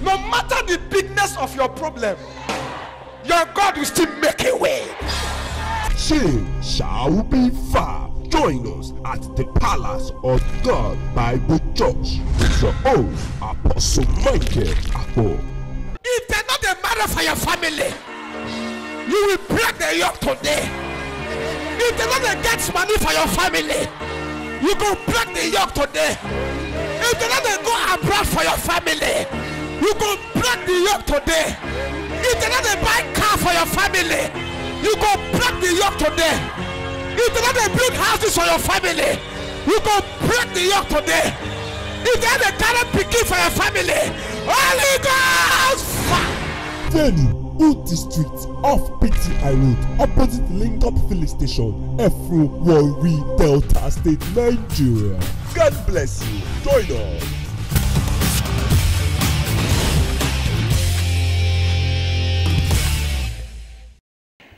No matter the bigness of your problem, your God will still make a way. Change shall be far. Join us at the Palace of God Bible Church with your own Apostle Michael Apo. If they're not a matter for your family, you will break the yoke today. If they're not against money for your family, you go break the yoke today. If they're not go abroad for your family, you go break the yoke today. If they're not buy car for your family, you go break the yoke today. If they're not build houses for your family, you go break the yoke today. If they're not carry picking for your family, Holy Ghost fire. Venue Uti Street off PTI Road, opposite Link Up Filling Station, Efru, Warri, Delta State, Nigeria. God bless you. Join us.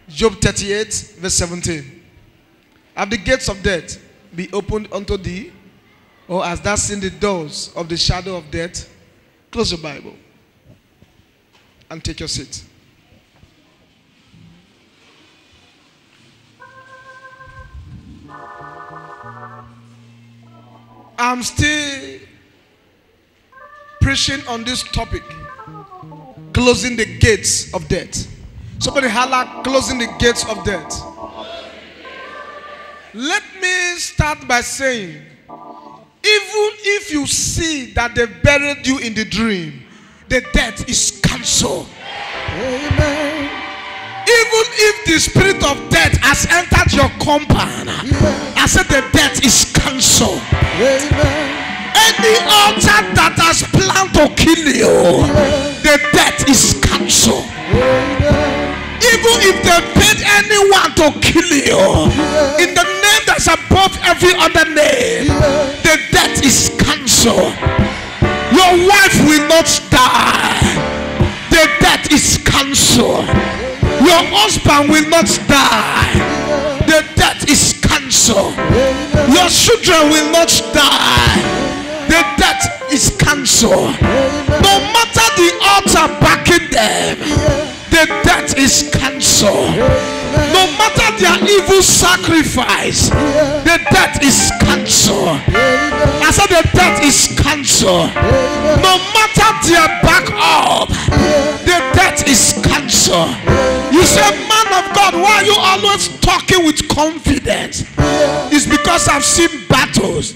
Job 38 verse 17. Have the gates of death be opened unto thee, or hast thou seen the doors of the shadow of death? Close your Bible and take your seat. I'm still preaching on this topic, closing the gates of death. Somebody holla, closing the gates of death. Let me start by saying, even if you see that they buried you in the dream, the death is cancelled. Amen. Even if the spirit of death has entered your compound, I said the death is cancelled. Amen. Any altar that has planned to kill you, the death is cancelled. Even if they paid anyone to kill you, in the name that's above every other name, the death is cancelled. Your wife will not die. The death is cancelled. Your husband will not die. The death is cancelled. Your children will not die. The death is cancelled. No matter the altar backing them, the death is cancelled. No matter their evil sacrifice, the death is cancelled. I said the death is cancelled. No matter their back up, the death is cancelled. You say, man of God, why are you always talking with confidence? It's because I've seen battles.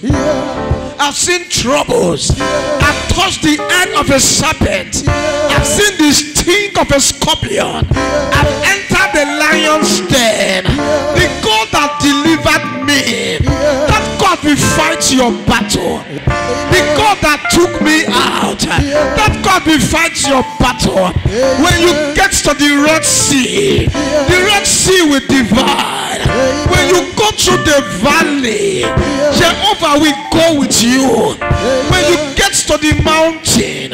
I've seen troubles. I've touched the end of a serpent. I've seen the sting of a scorpion. I've entered the lion's den. The God that delivered me, that God will fight your battle. The God that took me out, that God will fight your battle. When you get to the Red Sea, the Red Sea will divide. When you go through the valley, Jehovah will go with you. When you get to the mountain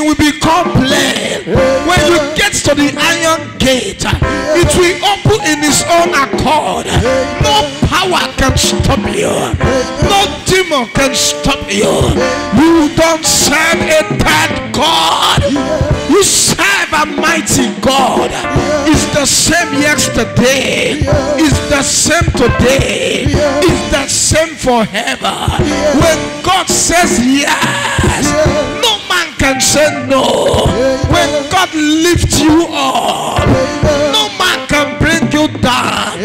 will become plain. When you get to the iron gate, it will open in its own accord. No power can stop you. No demon can stop you. You don't serve a dead God. You serve a mighty God. It's the same yesterday. It's the same today. It's the same forever. When God says yes, no man can say no. When God lifts you up, no man can bring you down.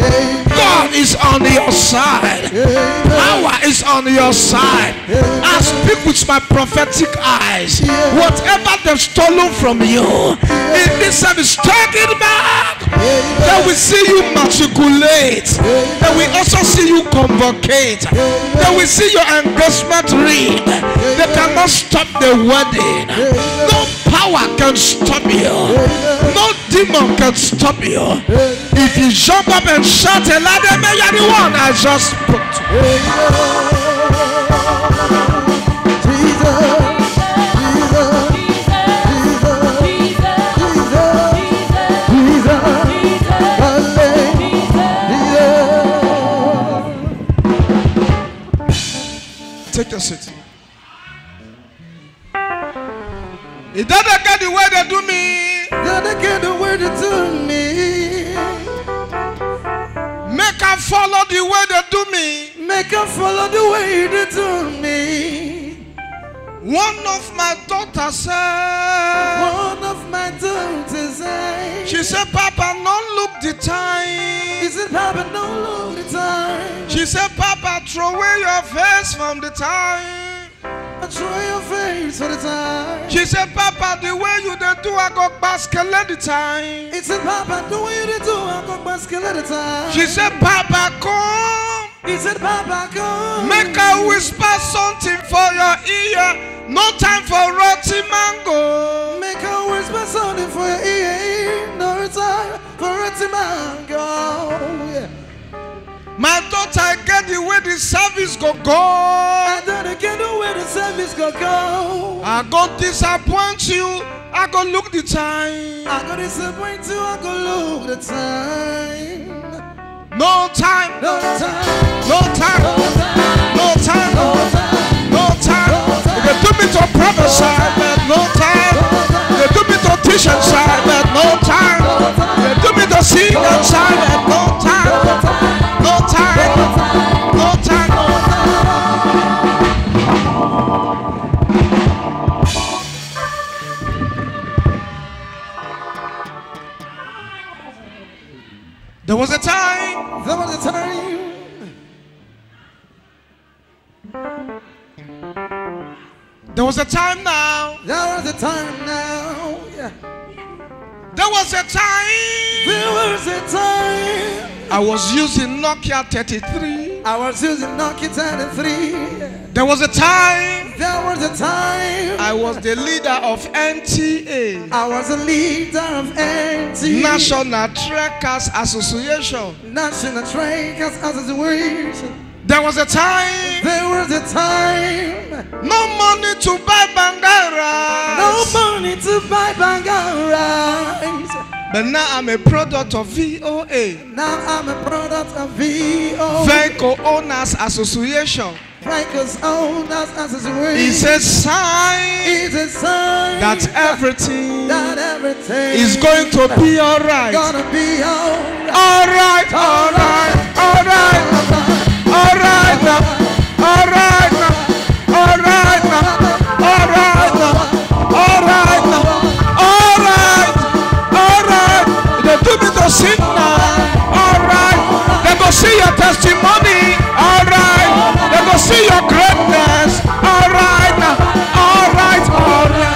God is on your side. Power is on your side. I speak with my prophetic eyes. Whatever they've stolen from you, in this service, take it back. Then we see you matriculate. Then we also see you convocate. Then we see your engagement ring. They cannot stop the wedding. No power can stop you. No demon can stop you. If you jump up and shout a louder, may you're the one I just put. Take your seat. It doesn't get the way they do me. Doesn't get the way they do me. Make her follow the way they do me. Make her follow the way they do me. One of my daughters said. One of my daughters said. She said, Papa, don't look the time. He said, Papa, don't look the time. She said, Papa, throw away your face from the time. Throw your face for the time. She said, Papa, the way you dey do, I go basket the time. He said, Papa, the way you do, I go basket the time. She said, Papa, come. He said, Papa, come. Make her whisper something for your ear. No time for roti mango. Make her whisper something for your ear. No time for roti mango. Yeah. My daughter, get the way the service go. I don't get the way the service go. I go disappoint you. I go look the time. I go disappoint you. I go look the time. No time. No time. No time. No time. No time. They do me to prophesy, but no time. They do me to teach inside, but no time. They do me to sing inside, but no time. No time. No time. There was a time. There was a time. There was a time now. There was a time now. Yeah. There was a time. There was a time. I was using Nokia 33. I was using Nokia 33. There was a time. There was a time. I was the leader of NTA. I was a leader of NTA. National Trekkers Association. National Trekkers Association. There was a time. There was a time. No money to buy Bangara. No money to buy Bangara. But now I'm a product of VOA. Now I'm a product of VOA. Vehicle Owners Association. Vehicle Owners Association. It's a sign. It's a sign that everything is going to be alright. Gonna be alright. Alright, alright, alright. Alright now, alright now, alright now, alright now, alright now, alright, alright. They do me to sing now, alright. They go see your testimony, alright. They go see your greatness, alright now, alright, alright.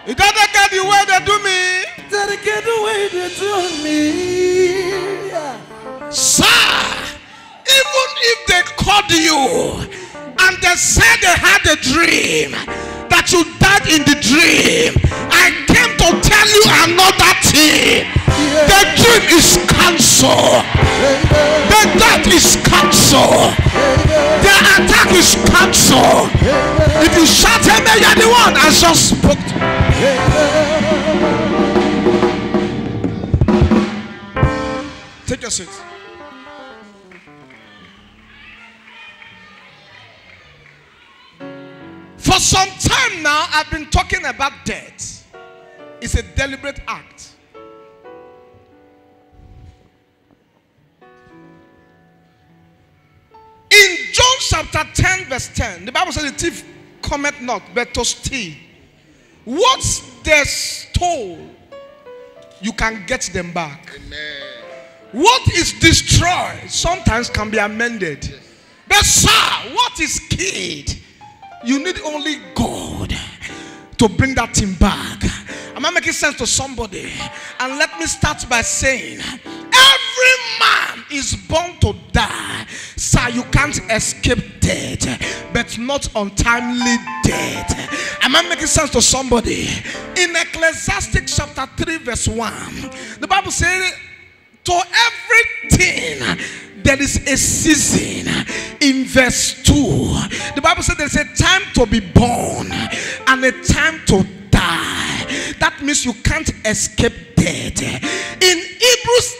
It doesn't get the way they do me. Doesn't get the way they do me. Sir, even if they called you and they said they had a dream, that you died in the dream, I came to tell you another thing. The dream is cancelled. The death is cancelled. The attack is cancelled. If you shout amen, you're the one I just spoke to. Take your seat. For some time now, I've been talking about death. It's a deliberate act. In John chapter 10 verse 10, the Bible says the thief cometh not but to steal. What they stole, you can get them back. Amen. What is destroyed sometimes can be amended. Yes. But sir, what is killed, you need only God to bring that thing back. Am I making sense to somebody? And let me start by saying, every man is born to die. Sir, you can't escape death, but not untimely death. Am I making sense to somebody? In Ecclesiastes chapter 3 verse 1, the Bible says, to everything there is a season. In verse 2, the Bible says there's a time to be born and a time to die. means you can't escape death. In Hebrews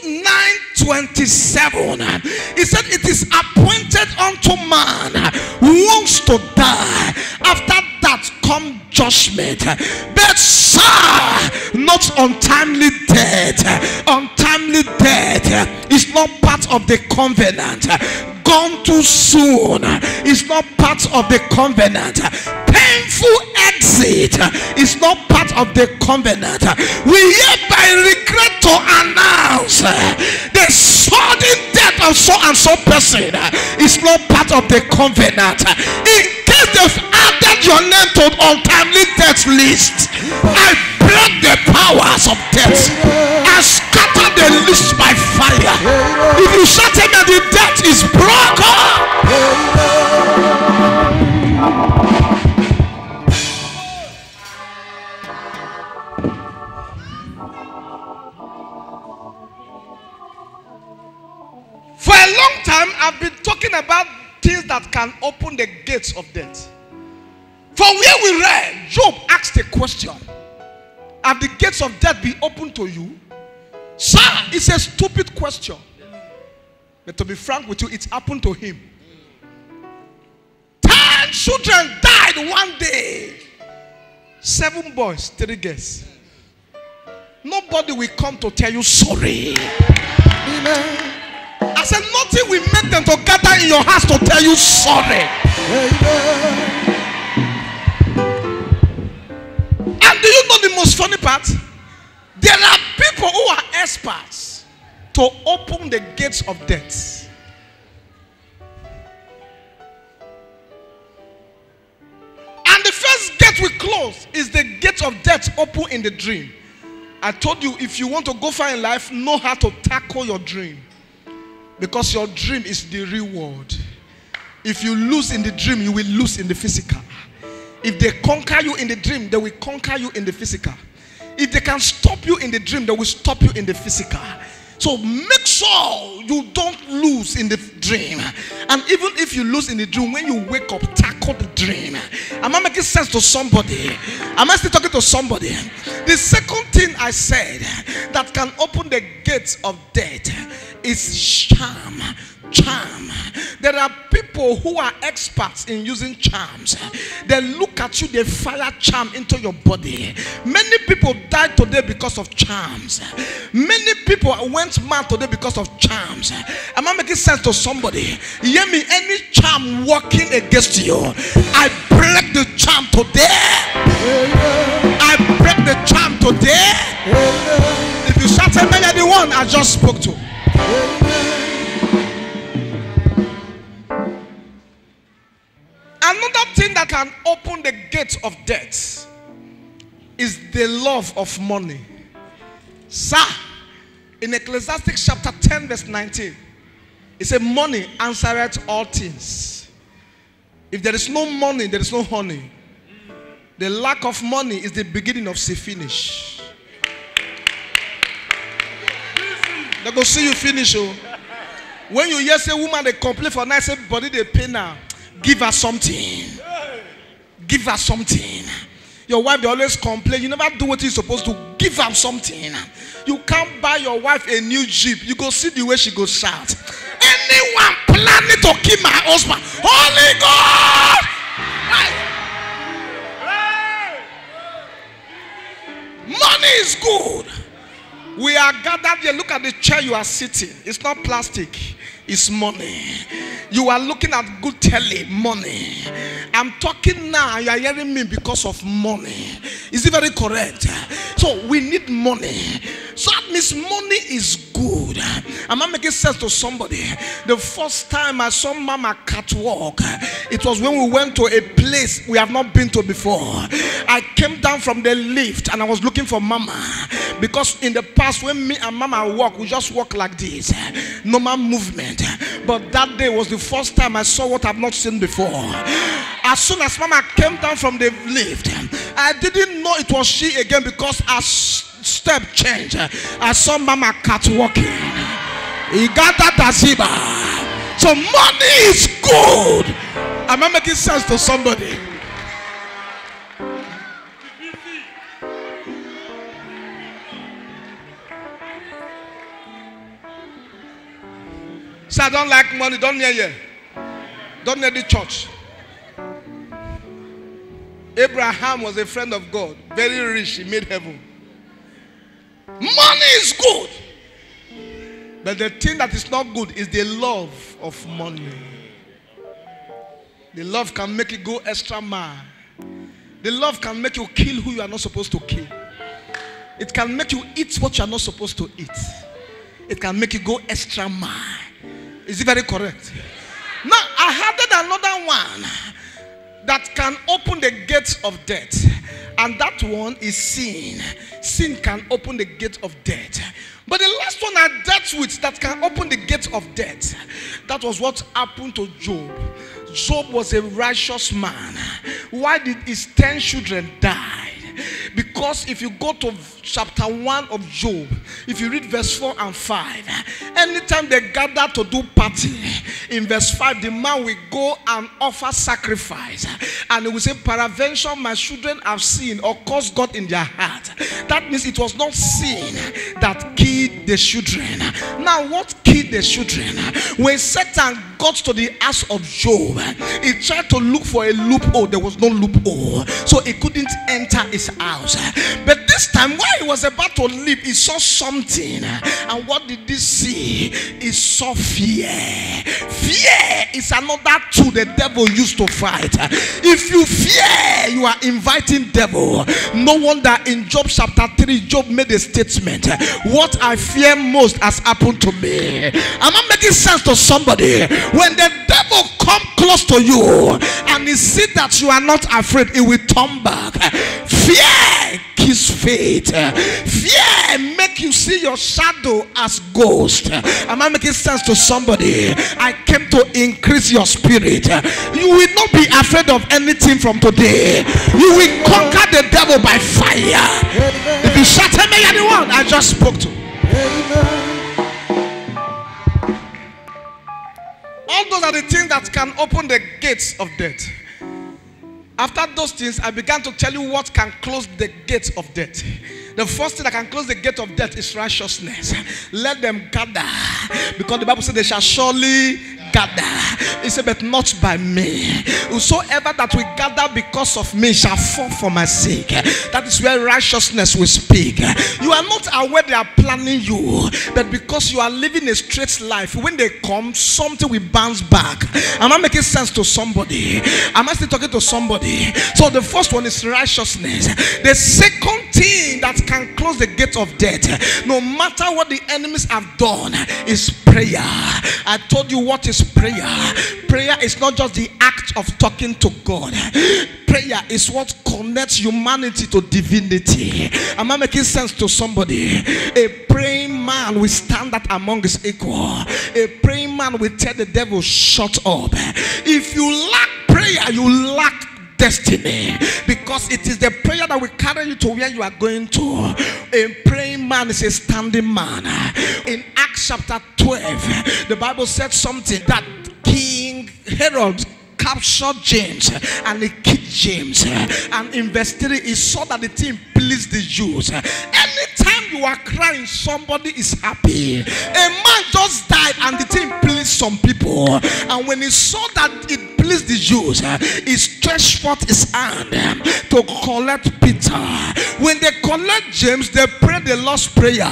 9:27, it said it is appointed unto man once to die. After that come judgment. But sir, not untimely death. Untimely death is not part of the covenant. Gone too soon is not part of the covenant. Painful exit is not part of the covenant. We hereby regret to announce the sudden death of so and so person is not part of the covenant. In case they've added your name to untimely death list, I break the powers of death. I scatter the list by fire. If you shout amen, the death is broken. For a long time, I've been talking about things that can open the gates of death. From where we read, Job asked a question: have the gates of death been opened to you? Sir, it's a stupid question. But to be frank with you, it happened to him. 10 children died one day. 7 boys, 3 girls. Nobody will come to tell you sorry. Amen. I said nothing will make them to gather in your house to tell you sorry. Amen. And do you know the most funny part? There are people who are experts to open the gates of death. And the first gate we close is the gate of death open in the dream. I told you, if you want to go far in life, know how to tackle your dream. Because your dream is the reward. If you lose in the dream, you will lose in the physical. If they conquer you in the dream, they will conquer you in the physical. If they can stop you in the dream, they will stop you in the physical. So make sure you don't lose in the dream. And even if you lose in the dream, when you wake up, tackle the dream. Am I making sense to somebody? Am I still talking to somebody? The second thing I said that can open the gates of death is charm. Charm. There are people who are experts in using charms. They look at you, they fire charm into your body. Many people died today because of charms. Many people went mad today because of charms. Am I making sense to somebody? Hear me, any charm working against you, I break the charm today. I break the charm today. If you shout amen, you're the one I just spoke to. Another thing that can open the gates of death is the love of money. Sir, in Ecclesiastes chapter 10 verse 19, it says money answereth all things. If there is no money, there is no honey. The lack of money is the beginning of see finish. They go see you finish. Oh. When you hear say woman they complain for night, say body they pay now. Give her something. Give her something. Your wife they always complain. You never do what you're supposed to. Give her something. You can't buy your wife a new Jeep. You go see the way she goes shout. Anyone planning to kill my husband? Holy God! Money is good. We are gathered here. Look at the chair you are sitting. It's not plastic. It's money. You are looking at good telly, money. I'm talking now, you are hearing me because of money. Is it very correct? So we need money. So that means money is good. Am I making sense to somebody? The first time I saw Mama catwalk, it was when we went to a place we have not been to before. I came down from the lift and I was looking for Mama. Because in the past when me and Mama walk, we just walk like this. Normal movement. But that day was the first time I saw what I've not seen before. As soon as Mama came down from the lift, I didn't know it was she again because her step changed. I saw Mama catwalking. He got that Aziba. So money is good. Am I making sense to somebody? Say, I don't like money. Don't near here. Don't near the church. Abraham was a friend of God. Very rich. He made heaven. Money is good. But the thing that is not good is the love of money. The love can make you go extra mile. The love can make you kill who you are not supposed to kill. It can make you eat what you are not supposed to eat. It can make you go extra mile. Is it very correct? Now, I added another one that can open the gates of death. And that one is sin. Sin can open the gate of death. But the last one I dealt with that can open the gate of death, that was what happened to Job. Job was a righteous man. Why did his 10 children die? Because if you go to chapter 1 of Job, if you read verse 4 and 5, anytime they gather to do party, in verse 5, the man will go and offer sacrifice. And he will say, peradventure my children have sinned or caused God in their heart. That means it was not sin that killed the children. Now what killed the children? When Satan got to the house of Job, he tried to look for a loophole. There was no loophole, so he couldn't enter his house. But this time, while he was about to leave, he saw something. And what did he see? He saw fear. Fear is another tool the devil used to fight. If you fear, you are inviting devil. No wonder in Job chapter 3, Job made a statement. What I fear most has happened to me. Am I making sense to somebody? When the devil come close to you and he see that you are not afraid, he will turn back. Fear kills faith. Fear make you see your shadow as ghost. Am I making sense to somebody? I came to increase your spirit. You will not be afraid of anything from today. You will conquer the devil by fire. If you shout amen, you're the one I just spoke to. All those are the things that can open the gates of death. After those things, I began to tell you what can close the gates of death. The first thing that can close the gate of death is righteousness. Let them gather, because the Bible says they shall surely gather. He said, but not by me. Whosoever that will gather because of me shall fall for my sake. That is where righteousness will speak. You are not aware they are planning you, but because you are living a straight life, when they come, something will bounce back. Am I making sense to somebody? Am I still talking to somebody? So the first one is righteousness. The second thing that can close the gate of death, no matter what the enemies have done, is prayer. I told you what is prayer. Prayer is not just the act of talking to God. Prayer is what connects humanity to divinity. Am I making sense to somebody? A praying man will stand that among his equal. A praying man will tell the devil, shut up. If you lack prayer, you lack destiny, because it is the prayer that will carry you to where you are going to. A praying man is a standing man. In Acts chapter 12, the Bible said something that King Herod captured James and he killed James, and in verse 3 he saw that the thing pleased the Jews. Anytime you are crying, somebody is happy. A man just died and the thing pleased some people, and when he saw that it pleased the Jews, he stretched forth his hand to collect Peter. When they collect James, they pray the Lord's prayer,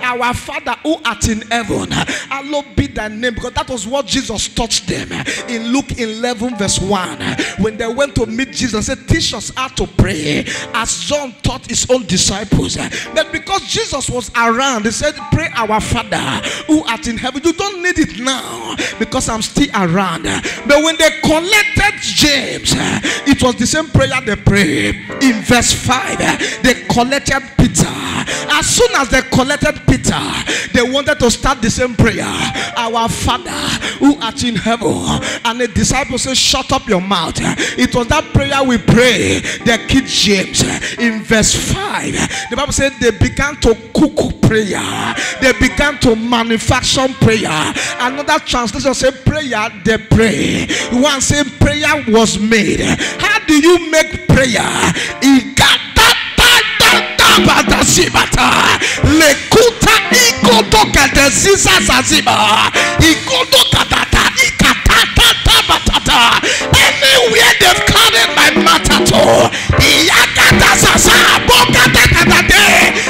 our Father who art in heaven, hallowed be thy name, because that was what Jesus taught them in Luke 11 verse 1. When they went to meet Jesus, said, teach us how to pray as John taught his own disciples. But because Jesus was around, they said, pray our Father who art in heaven. You don't need it now because I'm still around. But when they collected James, it was the same prayer they prayed. In verse 5, they collected Peter. As soon as they collected Peter, they wanted to start the same prayer, our Father who art in heaven. And the disciples said, shut up your mouth. It was that prayer we pray. They killed James. In verse 5, the Bible said they began to cook prayer. They began to manufacture prayer. Another translation said prayer they pray. One said prayer was made. How do you make prayer? Ziza Zaziba, Ikodo Katata, Ikatata Batata. Anywhere they've carried my matter to, Yakata Zaza, Bokata Katade,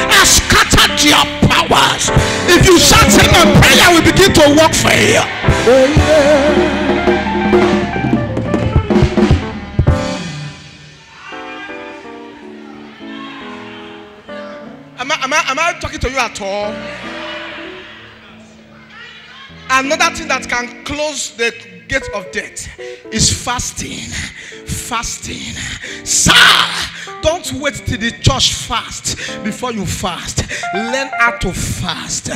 has scattered your powers. If you shout him, prayer will begin to work for you. Am I talking to you at all? Another thing that can close the gate of death is fasting. Fasting. Sir, don't wait till the church fast before you fast. Learn how to fast.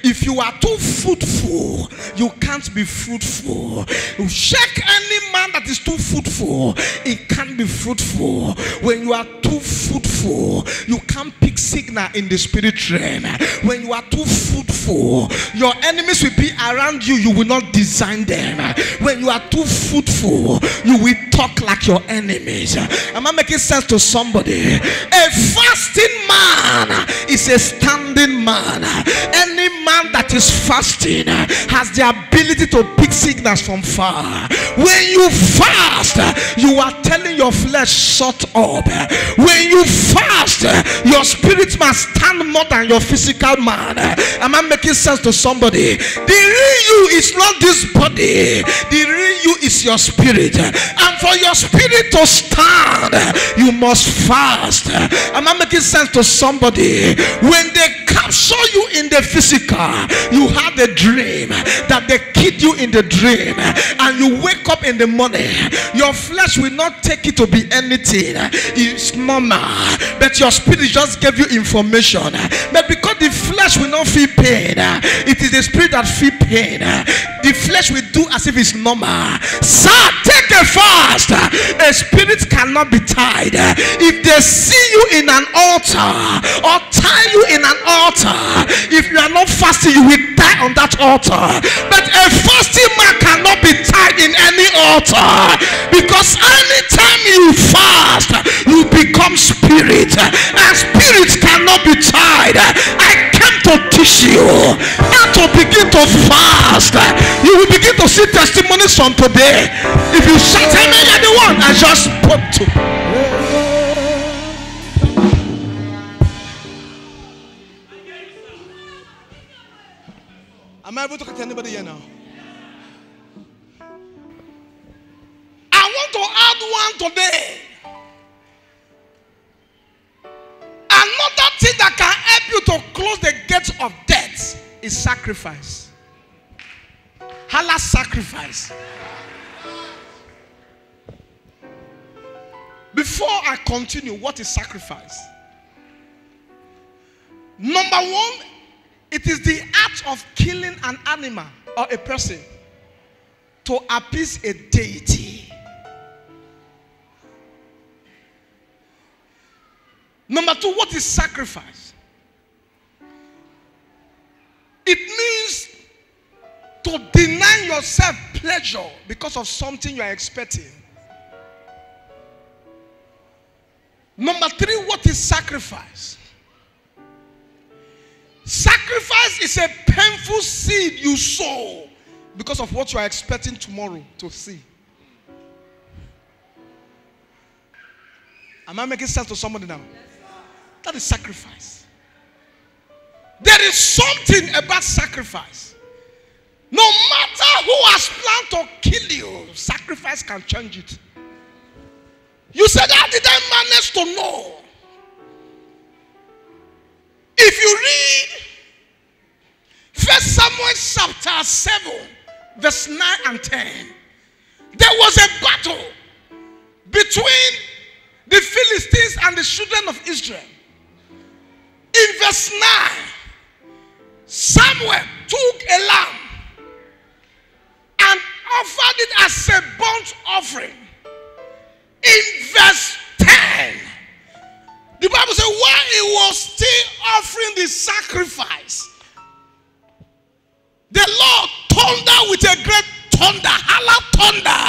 If you are too fruitful, you can't be fruitful. Check any man that is too fruitful, it can't be fruitful. When you are too fruitful, you can't pick signal in the spirit realm. When you are too fruitful, your enemies will be around you, you will not design them. When you are too fruitful, you will talk like your enemies. Am I making sense to somebody? A fasting man is a standing man. Any man that is fasting has the ability to pick signals from far. When you fast, you are telling your flesh shut up. When you fast, your spirit must stand more than your physical man. Am I making sense to somebody? The real you is not this body. The real you is your spirit. And for your spirit to stand, you must fast. Am I making sense to somebody? When they capture you in the physical, you had a dream that they killed you in the dream, and you wake up in the morning, your flesh will not take it to be anything. It's normal, but your spirit just gave you information. But because the flesh will not feel pain, it is the spirit that feel pain. The flesh will do as if it's normal. Sir, take a fast. A spirit cannot be tied. If they see you in an altar or tie you in an altar, if you are not fasting, you will die on that altar. But a fasting man cannot be tied in any altar, because anytime you fast, you become spirit, and spirits cannot be tied. I came to teach you how to begin to fast. You will begin to see testimonies from today. If you shout amen at the one I just spoke to. Am I able to get anybody here now? I want to add one today. Another thing that can help you to close the gates of death is sacrifice. Allah sacrifice. Before I continue, what is sacrifice? Number one, it is the act of killing an animal or a person to appease a deity. Number two, what is sacrifice? It means to deny yourself pleasure because of something you are expecting. Number three, what is sacrifice? Sacrifice is a painful seed you sow because of what you are expecting tomorrow to see. Am I making sense to somebody now? That is sacrifice. There is something about sacrifice. No matter who has planned to kill you, sacrifice can change it. You said, how did I manage to know? If you read 1 Samuel chapter 7, verse 9 and 10, there was a battle between the Philistines and the children of Israel. In verse 9, Samuel took a lamb and offered it as a burnt offering. In verse 10, the Bible says, while he was still offering the sacrifice, the Lord thundered with a great thunder, holla thunder,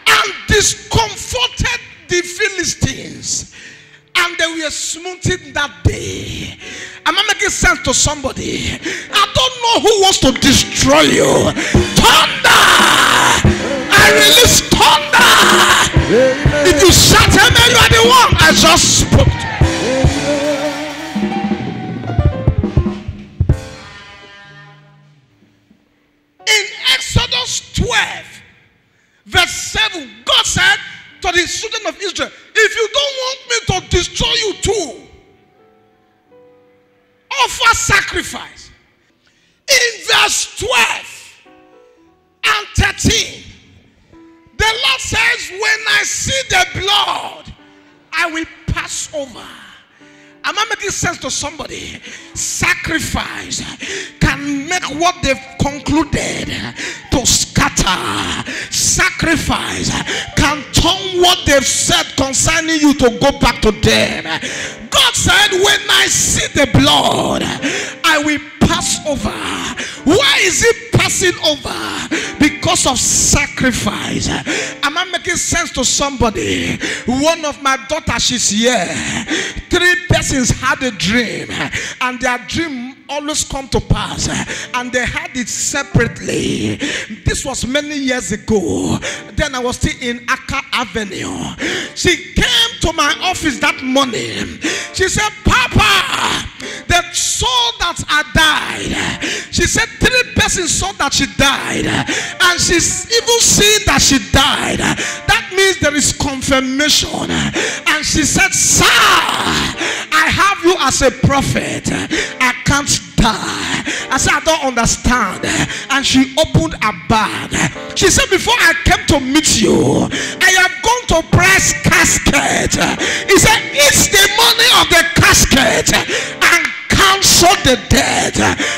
and discomforted the Philistines. and they were smoothing that day. Am I making sense to somebody? I don't know who wants to destroy you. Thunder! I release thunder. If you shout amen, you are the one I just spoke to. In Exodus 12, verse 7, God said to the children of Israel, if you don't want me to destroy you too, offer sacrifice. In verse 12 and 13, the Lord says, when I see the blood, I will pass over. Am I making sense to somebody? Sacrifice can make what they've concluded to scatter. Sacrifice can turn what they've said concerning you to go back to them. God said, when I see the blood, I will pass over. Why is it passing over? Because of sacrifice. Am I making sense to somebody? One of my daughters, she's here. 3 persons had a dream, and their dream always come to pass, and they had it separately. This was many years ago. Then I was still in Aka Avenue. She came to my office that morning. She said, Papa, the soul that I died. She said 3 persons saw that she died, and she's even seen that she died. That means there is confirmation. And she said, sir, I have you as a prophet. I can't die. I said, I don't understand. And she opened a bag. She said, before I came to meet you, I have gone to price casket. He said, it's the money of the casket and cancel the dead.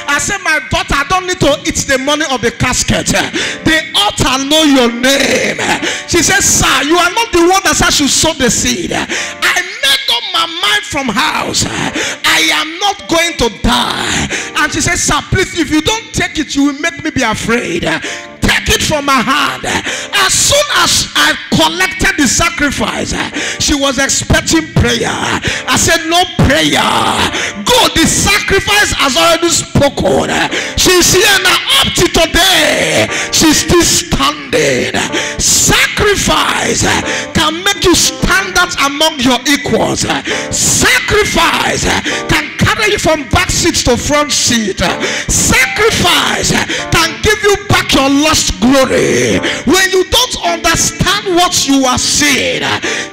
I said, my daughter, I don't need to eat the money of the casket. The altar know your name. She said, sir, you are not the one that said you sow the seed. I made up my mind from house. I am not going to die. And she said, sir, please, if you don't take it, you will make me be afraid. Take it from my hand. As soon as I collected the sacrifice, she was expecting prayer. I said, no prayer. Go, the sacrifice has already spoken. She's here now. Up to today, she's still standing. Sacrifice can make you stand out among your equals. Sacrifice can carry you from back seat to front seat. Sacrifice can give you back your lost glory. When you don't understand what you are seeing,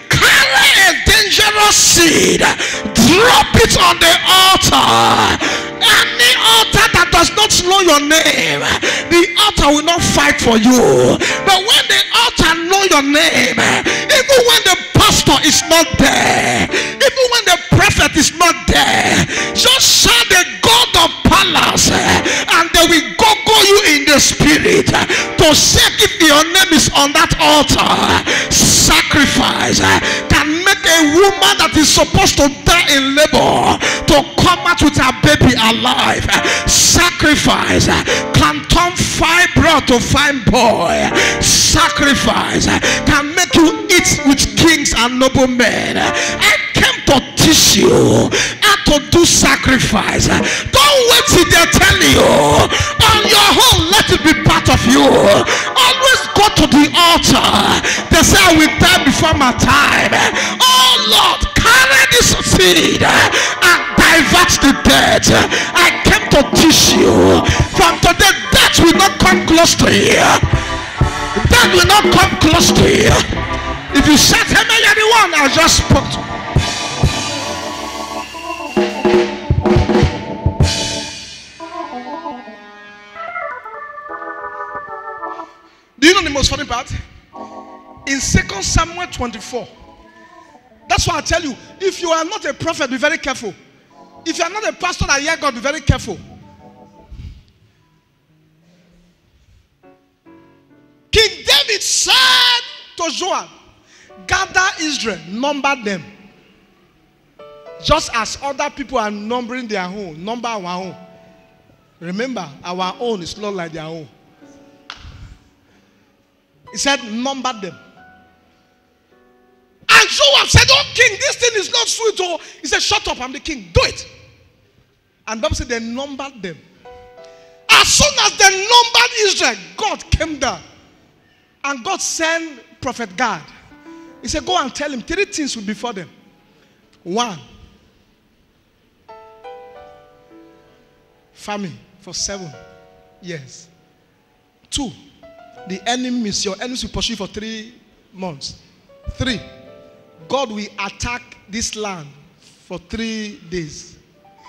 carry a dangerous seed, drop it on the altar. Any altar that does not know your name, the altar will not fight for you. But when the altar know your name, even when the pastor is not there, even when the prophet is not there, just shout the God of palace, and they will go you in the spirit to check if your name is on that altar. Sacrifice can make a woman that is supposed to die in labor to come out with her baby alive. Sacrifice can turn fibroid to fine boy. Sacrifice can make you eat with kings and noblemen. I came to teach you how to do sacrifice. Don't wait till they tell you. On your own, let it be part of you. Always go to the altar. They say, I will die before my time. Oh Lord, carry this seed and divert the dead. I came to teach you. From today, death will not come close to you. Death will not come close to you. If you shout, hey man, you're the one I just spoke to. Do you know the most funny part? In 2 Samuel 24. That's why I tell you, if you are not a prophet, be very careful. If you are not a pastor that hear God, be very careful. King David said to Joab, gather Israel, number them. Just as other people are numbering their own, number our own. Remember, our own is not like their own. He said, number them. And Joab Joab said, oh king, this thing is not sweet. Oh, he said, shut up, I'm the king. Do it. And the Bible said they numbered them. As soon as they numbered Israel, God came down. And God sent Prophet Gad. He said, go and tell him 3 things will be for them. 1, famine for 7 years. 2, your enemies will pursue you for 3 months. 3, God will attack this land for 3 days.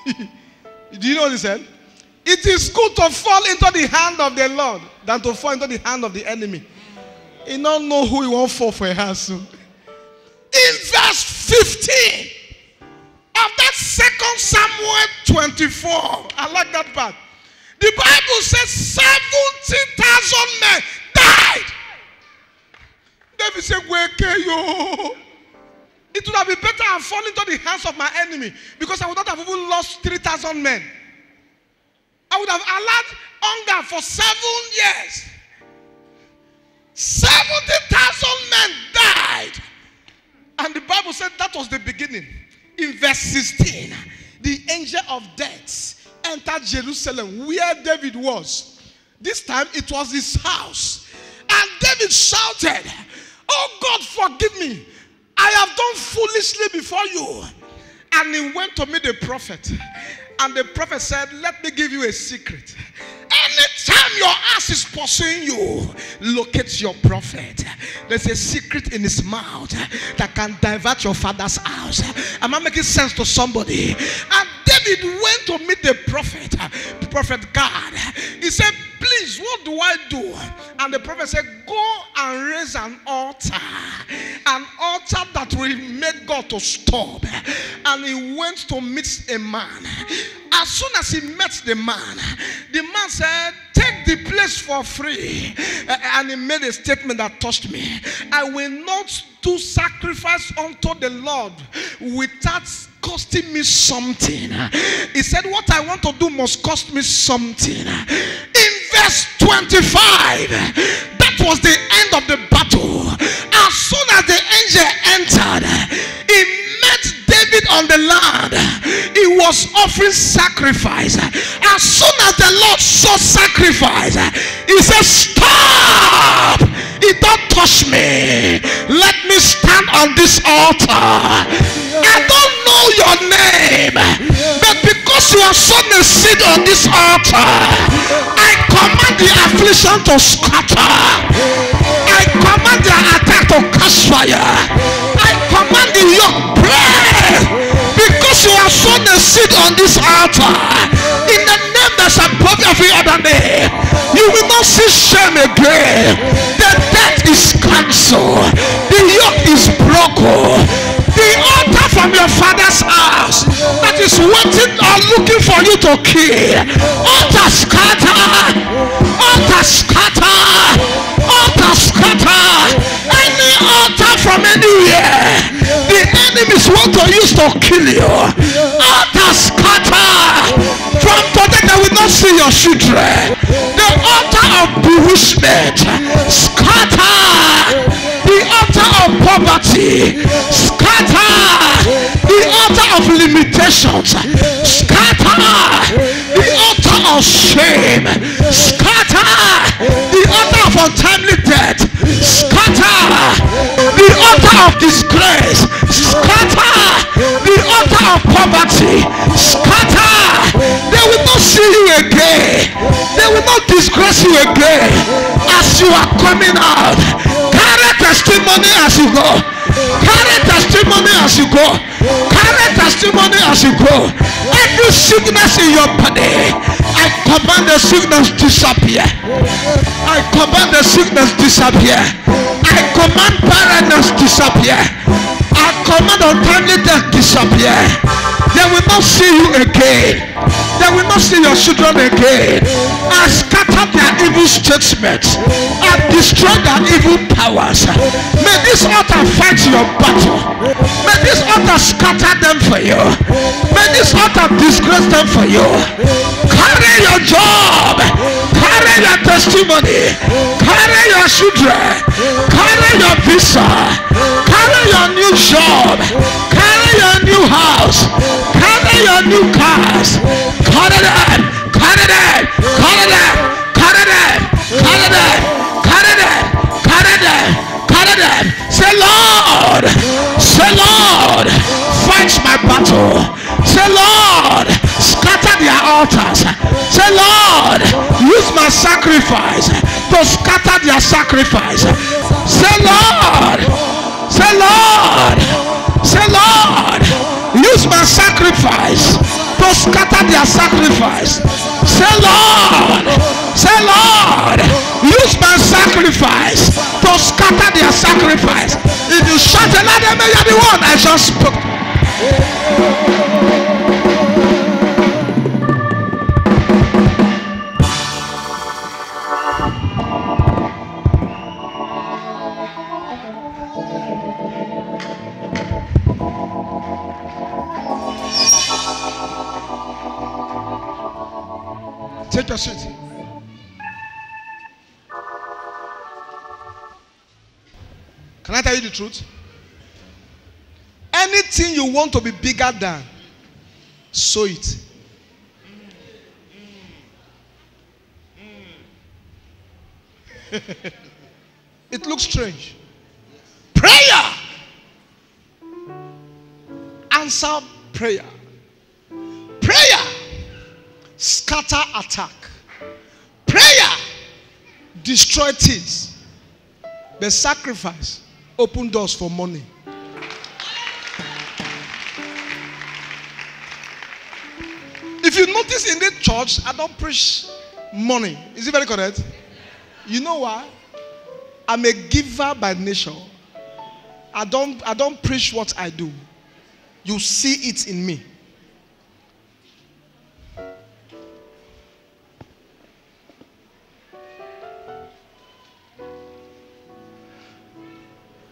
Do you know what he said? It is good to fall into the hand of the Lord than to fall into the hand of the enemy. He don't know who he won't fall for a hand soon. In verse 15 of that 2 Samuel 24, I like that part. The Bible says 70,000 men died. David said, it would have been better I fall into the hands of my enemy, because I would not have even lost 3,000 men. I would have allowed hunger for 7 years. 70,000 men died. And the Bible said that was the beginning. In verse 16, the angel of death entered Jerusalem where David was. This time it was his house. And David shouted, oh God, forgive me. I have done foolishly before you. And he went to meet the prophet. And the prophet said, let me give you a secret. Anytime your ass is pursuing you, locate your prophet. There's a secret in his mouth that can divert your father's house. Am I making sense to somebody? And David went to meet the prophet God. He said, please, what do I do? And the prophet said, go and raise an altar that will make God to stop. And he went to meet a man. As soon as he met the man said, take the place for free. And he made a statement that touched me. I will not do sacrifice unto the Lord without costing me something. He said, what I want to do must cost me something. In verse 25, that was the end of the battle. As soon as the angel entered, he met David on the land. He was offering sacrifice. As soon as the Lord saw sacrifice, he said, stop! It don't touch me. Let me stand on this altar. I don't know your name, but because you have sown a seed on this altar, I command the affliction to scatter. I command the attack to catch fire. I command the yoke break. Because you have sown a seed on this altar, in the name that's above every other name, you will not see shame again. The death is cancelled. The yoke is broken. The altar from your father's house that is waiting or looking for you to kill, altar scatter, altar scatter, altar scatter. Any altar from anywhere the enemies want to use to kill you, altar scatter. From today they will not see your children. The altar of bewitchment scatter. The altar of poverty scatter. The altar of limitations scatter. The altar of shame scatter. The altar of untimely death scatter. The altar of disgrace scatter. The altar of poverty scatter. They will not see you again. They will not disgrace you again. As you are coming out, carry testimony as you go. Carry testimony as you go. Carry testimony as you go. Every sickness in your body, I command the sickness disappear. I command the sickness disappear. I command barrenness disappear. I command untimely death disappear. They will not see you again. They will not see your children again. I scatter their evil statements. I destroy their evil powers. May this altar fight your battle. May this altar scatter them for you. May this altar disgrace them for you. Carry your job. Carry your testimony. Carry your children. Carry your visa. Carry carry your new job, carry your new house, carry your new cars. Carry them, carry them, carry them, carry them, carry them, carry them, carry them, carry them. Say, Lord, fight my battle. Say, Lord, scatter their altars. Say, Lord, use my sacrifice to scatter their sacrifice. Say, Lord, use my sacrifice to scatter their sacrifice. Say, Lord, use my sacrifice to scatter their sacrifice. If you shout another, may you be one I just spoke. Take your seat. Can I tell you the truth? Anything you want to be bigger than, sow it. It looks strange. Prayer. Answer prayer. Prayer. Scatter attack. Prayer. Destroy things. The sacrifice. Open doors for money. If you notice in this church, I don't preach money. Is it very correct? You know why? I'm a giver by nature. I don't preach what I do. You see it in me.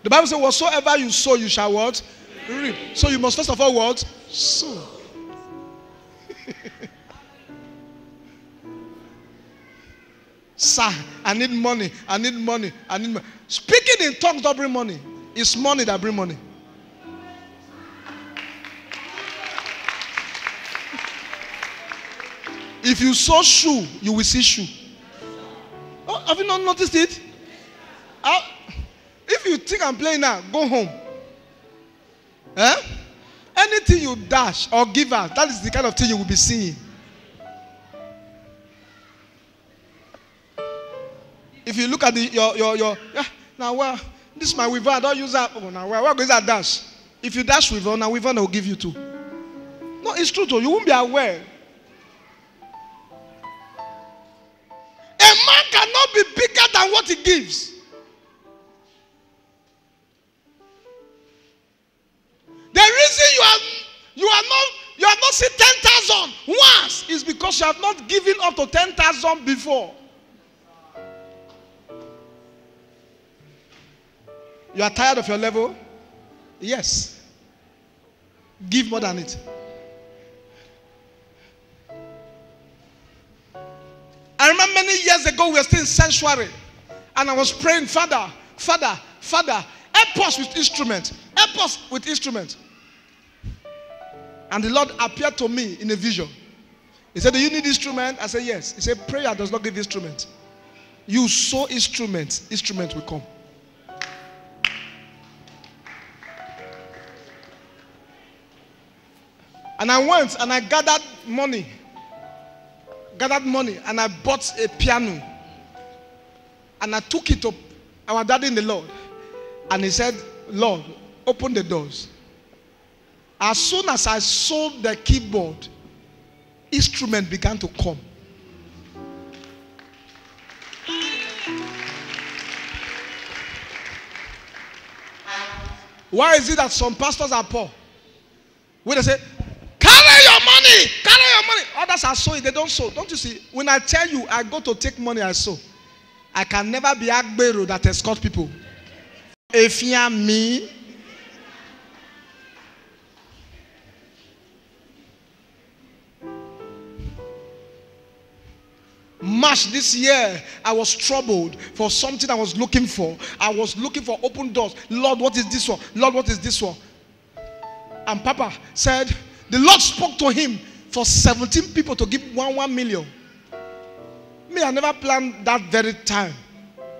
The Bible says, whatsoever you sow, you shall what? Reap. So you must first of all what? Sow. Sir, I need money. I need money. I need money. Speaking in tongues don't bring money. It's money that bring money. If you sow shoe, you will see shoe. Oh, have you not noticed it? If you think I'm playing now, go home. Anything you dash or give out, that is the kind of thing you will be seeing. If you look at now well, this is my weaver, I don't use that. Oh, now where goes that dash? If you dash weaver, now weaver will give you two. No, it's true though. You won't be aware. A man cannot be bigger than what he gives. The reason you are not seeing 10,000 once is because you have not given up to 10,000 before. You are tired of your level? Yes. Give more than it. I remember many years ago we were still in sanctuary, and I was praying, Father, help us with instrument. Help us with instrument. And the Lord appeared to me in a vision. He said, do you need instrument? I said, yes. He said, prayer does not give instrument. You sow instrument will come. And I went and I gathered money, and I bought a piano. And I took it to our daddy in the Lord. And he said, Lord, open the doors. As soon as I sold the keyboard, instrument began to come. Why is it that some pastors are poor? When they say, carry your money. Others are sowing, they don't sow. Don't you see? When I tell you, I go to take money, I sow. I can never be Agbero that escort people. If you are me, March this year, I was troubled for something I was looking for. I was looking for open doors. Lord, what is this one? Lord, what is this one? And Papa said, the Lord spoke to him for 17 people to give 1 million. Me, I never planned that very time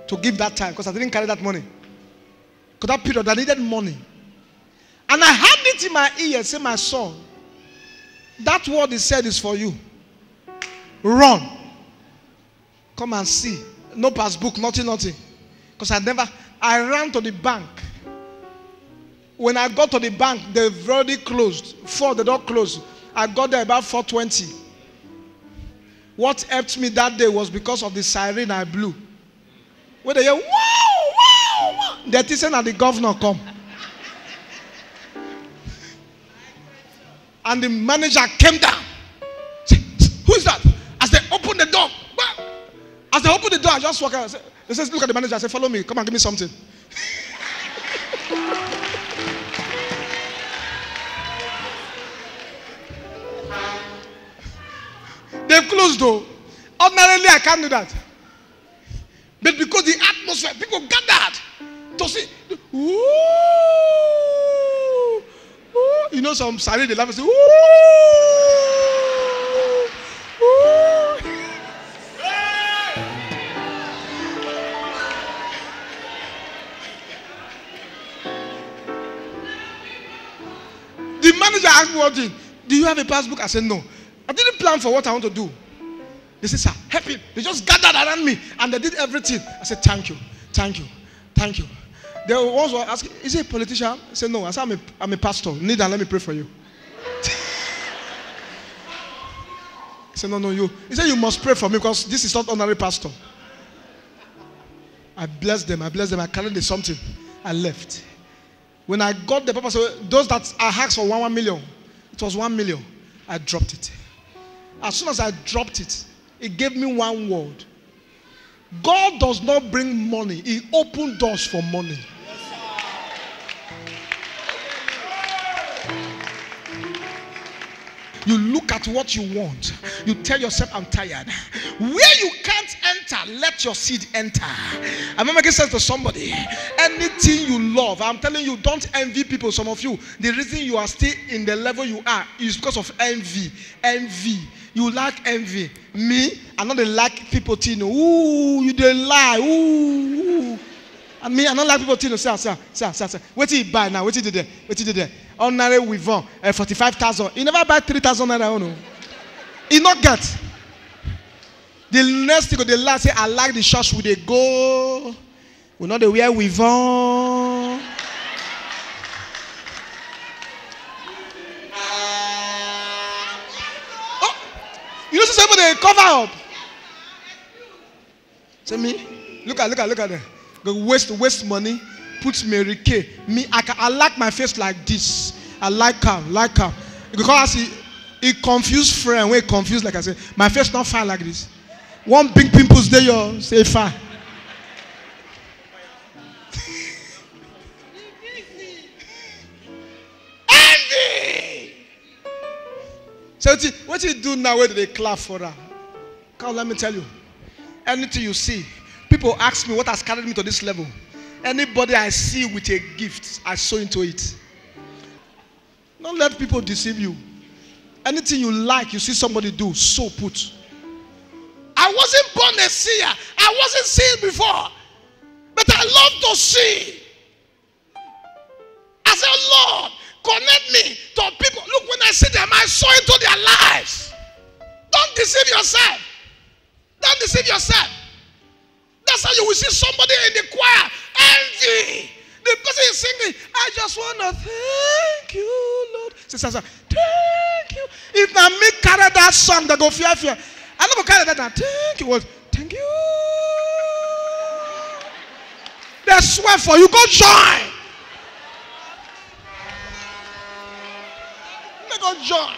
to give that time because I didn't carry that money. Because that period, I needed money. And I had it in my ear, say, my son, that word he said is for you. Run. Come and see. No passbook, nothing. Because I ran to the bank. When I got to the bank, they've already closed. 4, the door closed. I got there about 4:20. What helped me that day was because of the siren I blew. When they hear, wow, wow, wow, they're saying that the governor come. And the manager came down. Say, who is that? As they opened the door, I just walk out. They said, look at the manager. I said, follow me. Come and give me something. They've closed though. Ordinarily, I can't do that. But because the atmosphere, people gathered to see. Ooh, ooh. You know, some Saturday they laugh and say, ooh, ooh. The manager asked me one thing. Do you have a passbook? I said, no. I didn't plan for what I want to do. They said, sir, help him. They just gathered around me and they did everything. I said, thank you. They ones were asking, is he a politician? I said, no. I said, I'm a pastor. Kneel down, let me pray for you. He said, no, you. He said, you must pray for me because this is not ordinary pastor. I blessed them. I carried the something. I left. When I got the Papa said, those that I asked for 1 million, it was 1 million. I dropped it. As soon as I dropped it, it gave me one word. God does not bring money. He opens doors for money. You look at what you want. You tell yourself, I'm tired. Where you can't enter, let your seed enter. I remember making sense to somebody. Anything you love, I'm telling you, don't envy people. Some of you, the reason you are still in the level you are is because of envy. Envy. You like envy. Me, I don't like people to know. Ooh, you don't lie. Ooh. And me, I don't like people to know. Sir. What did you buy now? What did you do there? Ordinary weavon, 45,000. He never buy 3,000 naira. No. He not get. The next thing, the last say, I like the church where they go. We know they wear weavon. Oh, you know somebody cover up. Say me, look at them. Go waste money. Put Mary Kay. Me, I like my face like this. I like her. Because he confused friend. When he confused, like I said, my face not fine like this. One big pimples there, you say fine. Envy. So what you do now? Where do they clap for her? Come, let me tell you. Anything you see, people ask me what has carried me to this level. Anybody I see with a gift, I sow into it. Don't let people deceive you. Anything you like, you see somebody do, so put. I wasn't born a seer. I wasn't seeing before. But I love to see. I said, Lord, connect me to people. Look, when I see them, I sow into their lives. Don't deceive yourself. That's how you will see somebody in the choir. Envy. The person is singing, I just want to thank you, Lord. Sister, thank you. If I me carry that song, that go fear. I never carry that. Thank you. Thank you. They swear for you. Go join. They go join.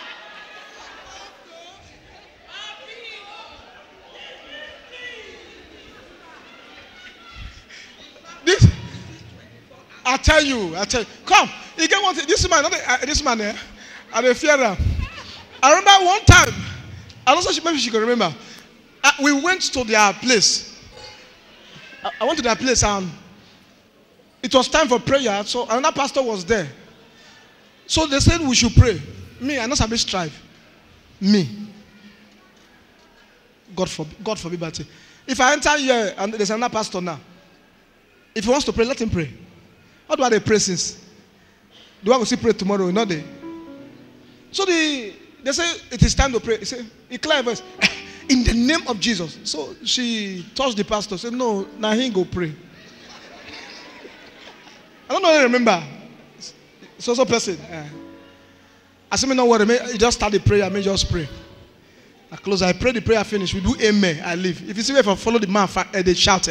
I tell you, come. You get one thing. This man there, at the funeral. I remember one time. I don't know maybe she can remember. We went to their place. I went to their place and it was time for prayer. So another pastor was there. So they said we should pray. Me, I know somebody strive. Me. God forbid, but if I enter here and there's another pastor now, if he wants to pray, let him pray. How do I pray since? Do I go see pray tomorrow? Not they. So they say it is time to pray. He clear voice. In the name of Jesus. So she touched the pastor. Said, no, now he go pray. I don't know if you remember. It's also person. I said, me no worry. You just start the prayer. Me just pray. I close. I pray the prayer finish. We do amen. I leave. If you see if I follow the man, they shout.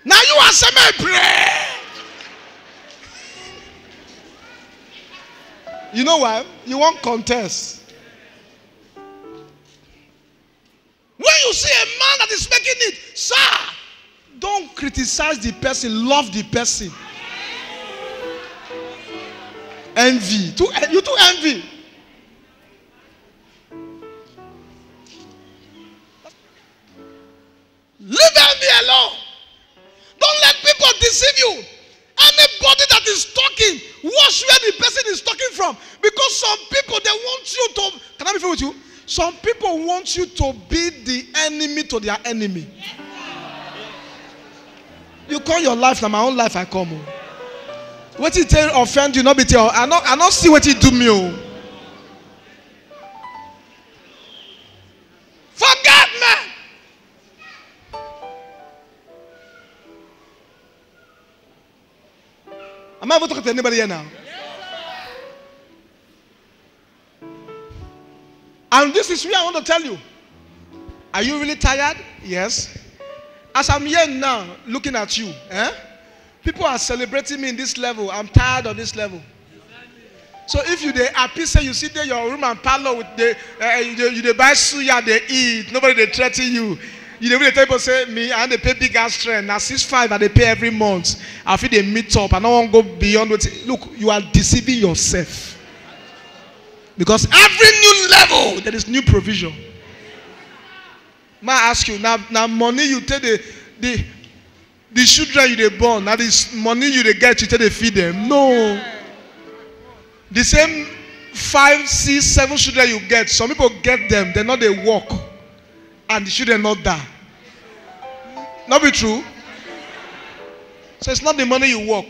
Now you are saying me pray. You know why? You want contest. When you see a man that is making it, sir, don't criticize the person, love the person. Envy. You too envy. Leave envy alone. Don't let people deceive you. Anybody that is talking, watch where the person is talking from. Because some people, they want you to, can I be fair with you? Some people want you to be the enemy to their enemy. You call your life, now my own life I come. What you tell offend you, not be tell. I not see what you do me. Forget me. Am I ever talking to anybody here now? And this is where I want to tell you. Are you really tired? Yes. As I'm here now, looking at you, people are celebrating me in this level. I'm tired of this level. So if you they happy, say you sit there in your room and parlor with you buy suya, they eat. Nobody they threaten you. You know, the people say, me, and they pay big gas trend. Now 6.5 and they pay every month. I feel they meet up and I don't want to go beyond what. Look, you are deceiving yourself. Because every new level, there is new provision. May I ask you, now money you take the children you they born, now this money you they get, you take they feed them. No. The same 5, 6, 7 children you get, some people get them, they know they walk. And the children not die. Not be true. So it's not the money you work.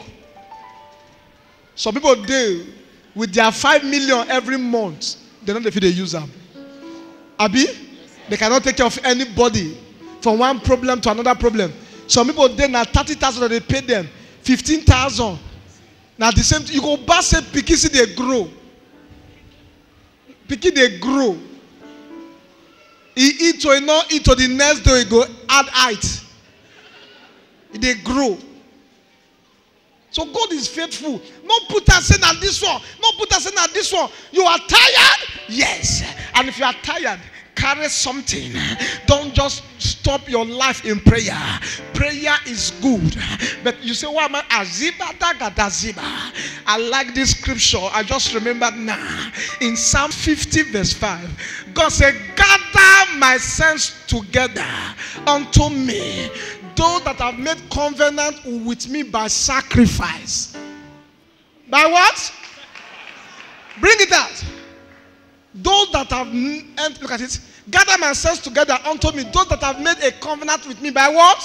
Some people do with their 5 million every month. They don't feel they use them. Abi, they cannot take care of anybody from one problem to another problem. Some people then now 30,000 they pay them 15,000. Now the same you go back say picky see they grow. Picky they grow. He eat or not eat or the next day he go add height. They grow. So God is faithful. Not put us in at this one. Not put us in at this one. You are tired? Yes. And if you are tired, carry something. Don't just stop your life in prayer. Prayer is good. But you say, why am I? I like this scripture. I just remembered now. In Psalm 50 verse 5. God said, gather my saints together unto me. Those that have made covenant with me by sacrifice. By what? Bring it out. Those that have, look at it. Gather myself together unto me. Those that have made a covenant with me by what?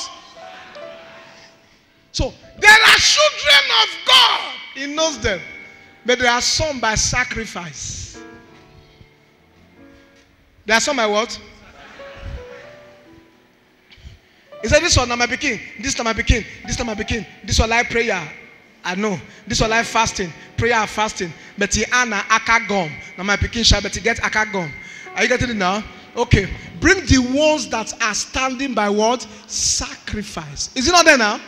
So, there are children of God. He knows them. But there are some by sacrifice. There are some by what? He said, this one now my pikin, this time my pikin, this time my pikin, this one like prayer. I know. This one like fasting, prayer and fasting. But he ana akagom. Now my pikin shall but he get akagom. Are you getting it now? Okay. Bring the ones that are standing by what? Sacrifice. Is it not there now?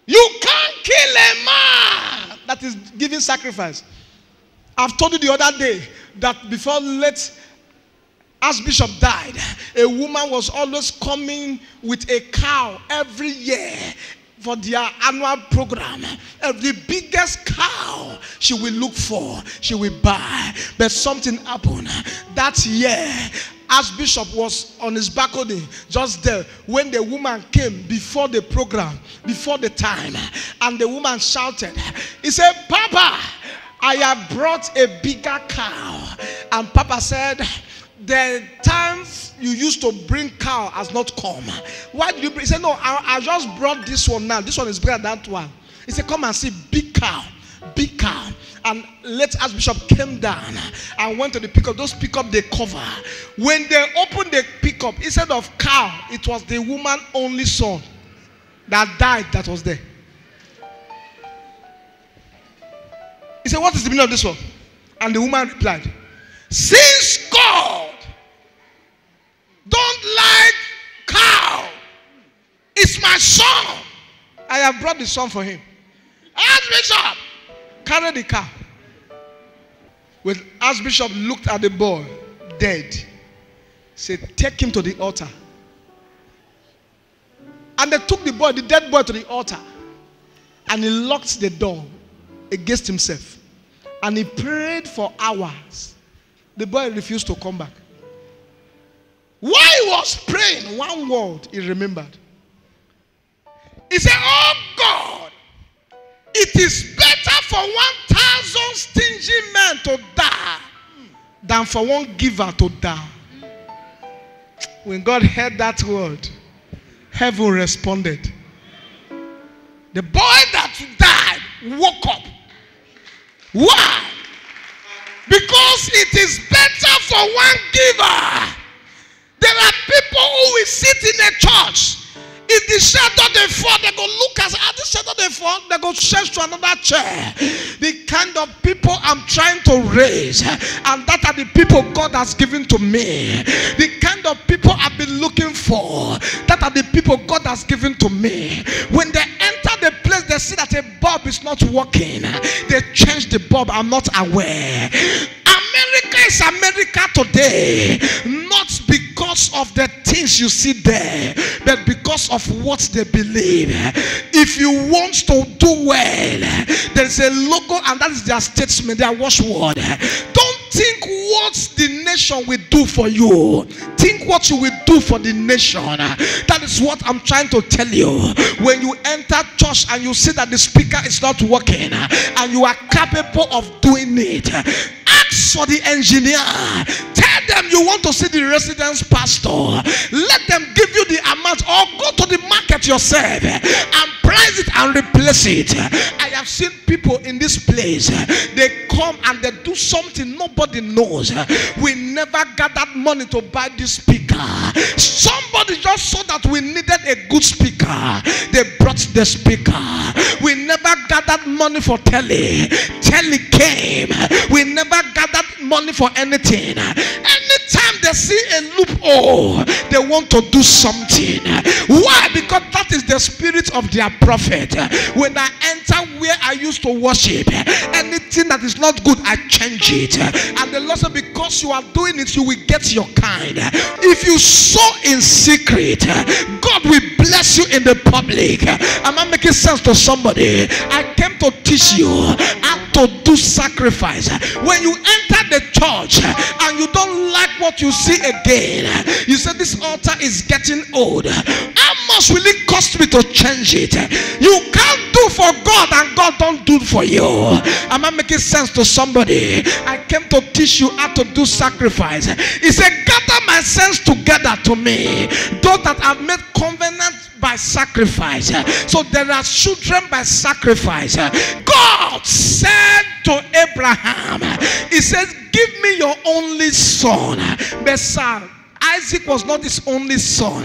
You can't kill a man that is giving sacrifice. I've told you the other day that before late Archbishop died, a woman was always coming with a cow every year for their annual program. The biggest cow she will look for, she will buy. But something happened. That year, Archbishop was on his balcony just there when the woman came before the program, before the time, and the woman shouted, he said, Papa, I have brought a bigger cow. And Papa said, the time you used to bring cow has not come. Why did you bring? He said, no, I just brought this one now. This one is bigger than that one. He said, come and see, big cow, big cow. And late Archbishop came down and went to the pickup. Those pickup they cover. When they opened the pickup, instead of cow, it was the woman's only son that died that was there. He said, what is the meaning of this one? And the woman replied, since God don't like cow, it's my son, I have brought the son for him. Archbishop, carry the cow. When Archbishop looked at the boy, dead, said, take him to the altar. And they took the boy, the dead boy, to the altar. And he locked the door against himself. And he prayed for hours. The boy refused to come back. While he was praying, one word he remembered. He said, oh God, it is better for 1,000 stingy men to die than for one giver to die. When God heard that word, heaven responded. The boy that died woke up. Why? Because it is better for one giver. There are people who will sit in a church. If the shadow they fall, they go look at the shadow they fall, they go change to another chair. The kind of people I'm trying to raise, and that are the people God has given to me. The kind of people I've been looking for, that are the people God has given to me. When they enter the place, they see that a bulb is not working. They change the bulb. I'm not aware. America is America today, not because of the things you see there, but because of what they believe. If you want to do well, there is a logo, and that is their statement, their watchword. Don't think what the nation will do for you. Think what you will do for the nation. That is what I'm trying to tell you. When you enter church and you see that the speaker is not working, and you are capable of doing it, ask for the engineer. Tell them you want to see the residence pastor. Let them give you the amount, or go to the market yourself and price it and replace it. I have seen people in this place, they come and they do something nobody knows. We never gathered money to buy this speaker. Somebody just saw that we needed a good speaker. They brought the speaker. We never gathered money for telly. Telly came. We never gathered money for anything. Anytime they see a loophole, they want to do something. Why? Because that is the spirit of their prophet. When I enter where I used to worship, anything that is not good, I change it. And the Lord said, because you are doing it, you will get your kind. If you sow in secret, God will bless you in the public. Am I making sense to somebody? I came to teach you how to do sacrifice. When you enter the church and you don't like what you see again, you say, this altar is getting old. How much will it cost me to change it? You can't do for God and God don't do for you. Am I making sense to somebody? I came to teach you how to do sacrifice. He said, gather my saints together to me, those that have made covenant by sacrifice. So there are children by sacrifice. God said to Abraham, he says, give me your only son. But sir, Isaac was not his only son.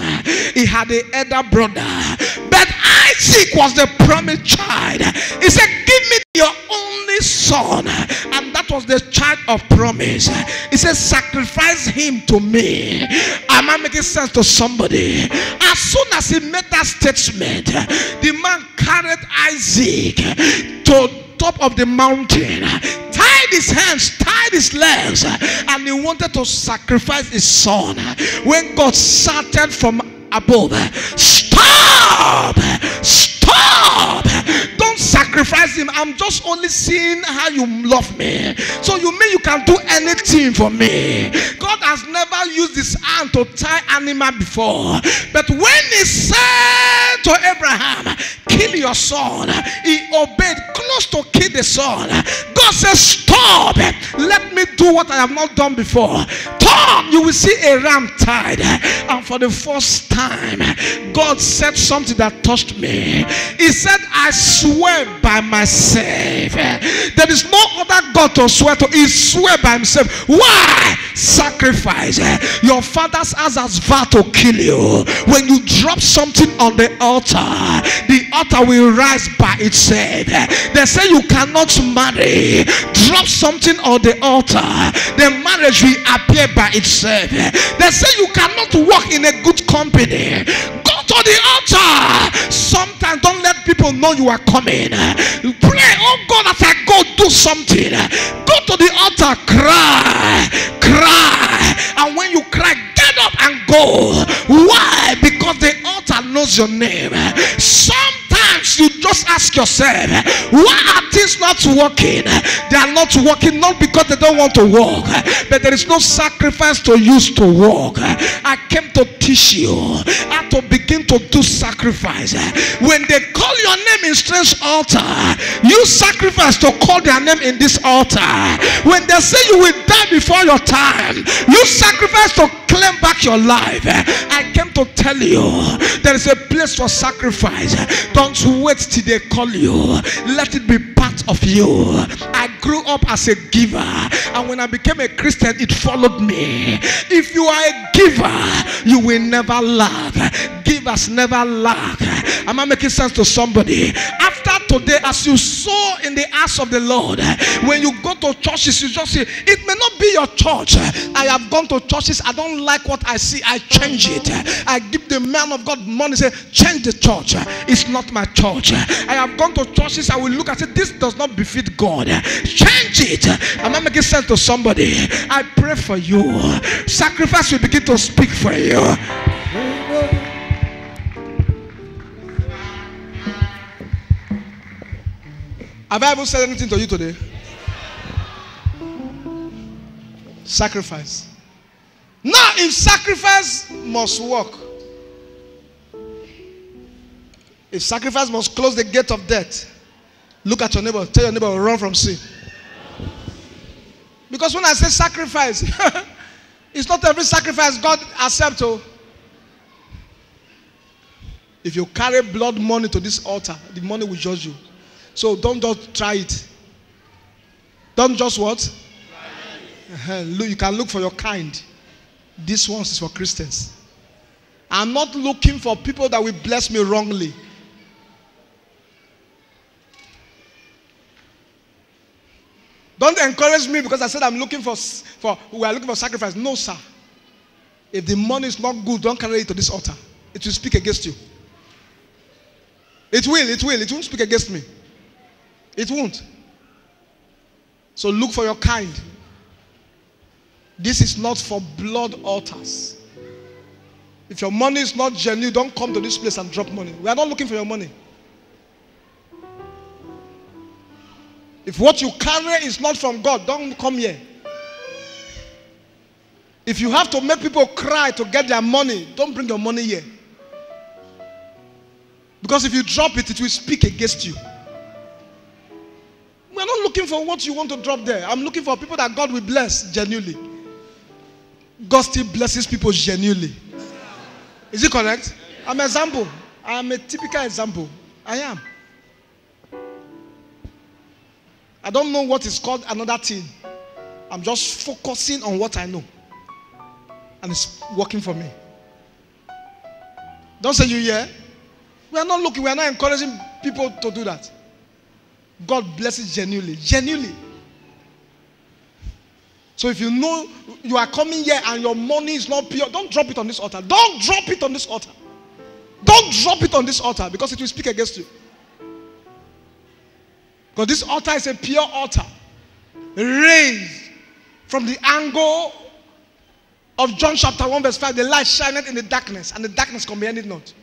He had an elder brother. But Isaac was the promised child. He said, give me your only son. And that was the child of promise. He said, sacrifice him to me. Am I making sense to somebody? As soon as he made that statement, the man carried Isaac to top of the mountain, tied his hands, tied his legs, and he wanted to sacrifice his son. When God shouted from above, stop, stop, don't sacrifice him. I'm just only seeing how you love me. So you mean you can do anything for me? God has never used his hand to tie animal before. But when he said to Abraham, kill your son, he obeyed close to kill the son. God says, stop, let me do what I have not done before. Turn, you will see a ram tied. And for the first time, God said something that touched me. He said, I swear by myself. There is no other God to swear to. He swear by himself. Why? Sacrifice. Your father's house has vowed to kill you. When you drop something on the altar will rise by itself. They say you cannot marry. Drop something on the altar, the marriage will appear by itself. They say you cannot walk in a good company. Go to the altar. Sometimes don't let people know you are coming. Pray, oh God, as I go do something. Go to the altar, cry. And when you cry, get up and go. Why? Because the altar knows your name. Sometimes you just ask yourself, why are things not working? They are not working not because they don't want to walk, but there is no sacrifice to use to walk. I came to teach you how to begin to do sacrifice. When they call your name in strange altar, you sacrifice to call their name in this altar. When they say you will die before your time, you sacrifice to claim back your life. I came to tell you there is a place for sacrifice. Don't wait till they call you. Let it be part of you. I grew up as a giver, and when I became a Christian, it followed me. If you are a giver, you will never lack. Givers never lack. Am I making sense to somebody? After today, as you sow in the house of the Lord, when you go to churches, you just say, it may not be your church. I have gone to churches, I don't like what I see, I change it. I give the man of God money, say, change the church. It's not my church. I have gone to churches, I will look and say, this does not befit God. Change it. Am I making sense to somebody? I pray for you. Sacrifice will begin to speak for you. Have I ever said anything to you today? Sacrifice. Now, if sacrifice must work, if sacrifice must close the gate of death, look at your neighbor. Tell your neighbor, run from sin. Because when I say sacrifice, it's not every sacrifice God accepts. If you carry blood money to this altar, the money will judge you. So don't just try it. Don't just what? Look, you can look for your kind. This one is for Christians. I'm not looking for people that will bless me wrongly. Don't encourage me because I said I'm looking we are looking for sacrifice. No, sir. If the money is not good, don't carry it to this altar. It will speak against you. It will. It won't speak against me. It won't. So look for your kind. This is not for blood altars. If your money is not genuine, don't come to this place and drop money. We are not looking for your money. If what you carry is not from God, don't come here. If you have to make people cry to get their money, don't bring your money here. Because if you drop it, it will speak against you. We're not looking for what you want to drop there. I'm looking for people that God will bless genuinely. God still blesses people genuinely. Is it correct? I'm an example. I'm a typical example. I am. I don't know what is called another thing. I'm just focusing on what I know. And it's working for me. Don't say you hear. We are not looking, we are not encouraging people to do that. God blesses genuinely. Genuinely. So if you know you are coming here and your money is not pure, don't drop it on this altar. Don't drop it on this altar. Don't drop it on this altar because it will speak against you. Because this altar is a pure altar. Raised from the angle of John chapter 1 verse 5. The light shineth in the darkness and the darkness comprehend it not.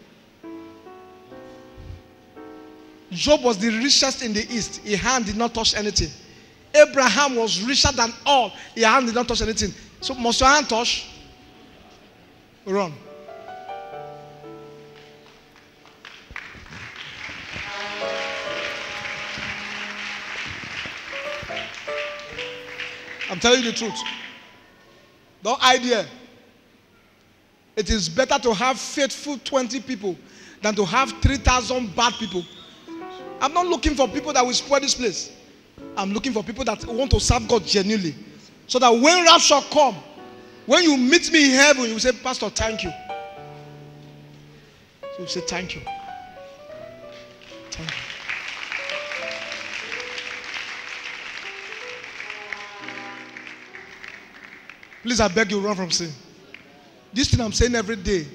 Job was the richest in the east. His hand did not touch anything. Abraham was richer than all. Your hand did not touch anything. So must your hand touch? Run. I'm telling you the truth. No idea. It is better to have faithful 20 people than to have 3,000 bad people. I'm not looking for people that will spoil this place. I'm looking for people that want to serve God genuinely. So that when rapture come, when you meet me in heaven, you will say, Pastor, thank you. So you say, thank you. Thank you. Please, I beg you, run from sin. This thing I'm saying every day.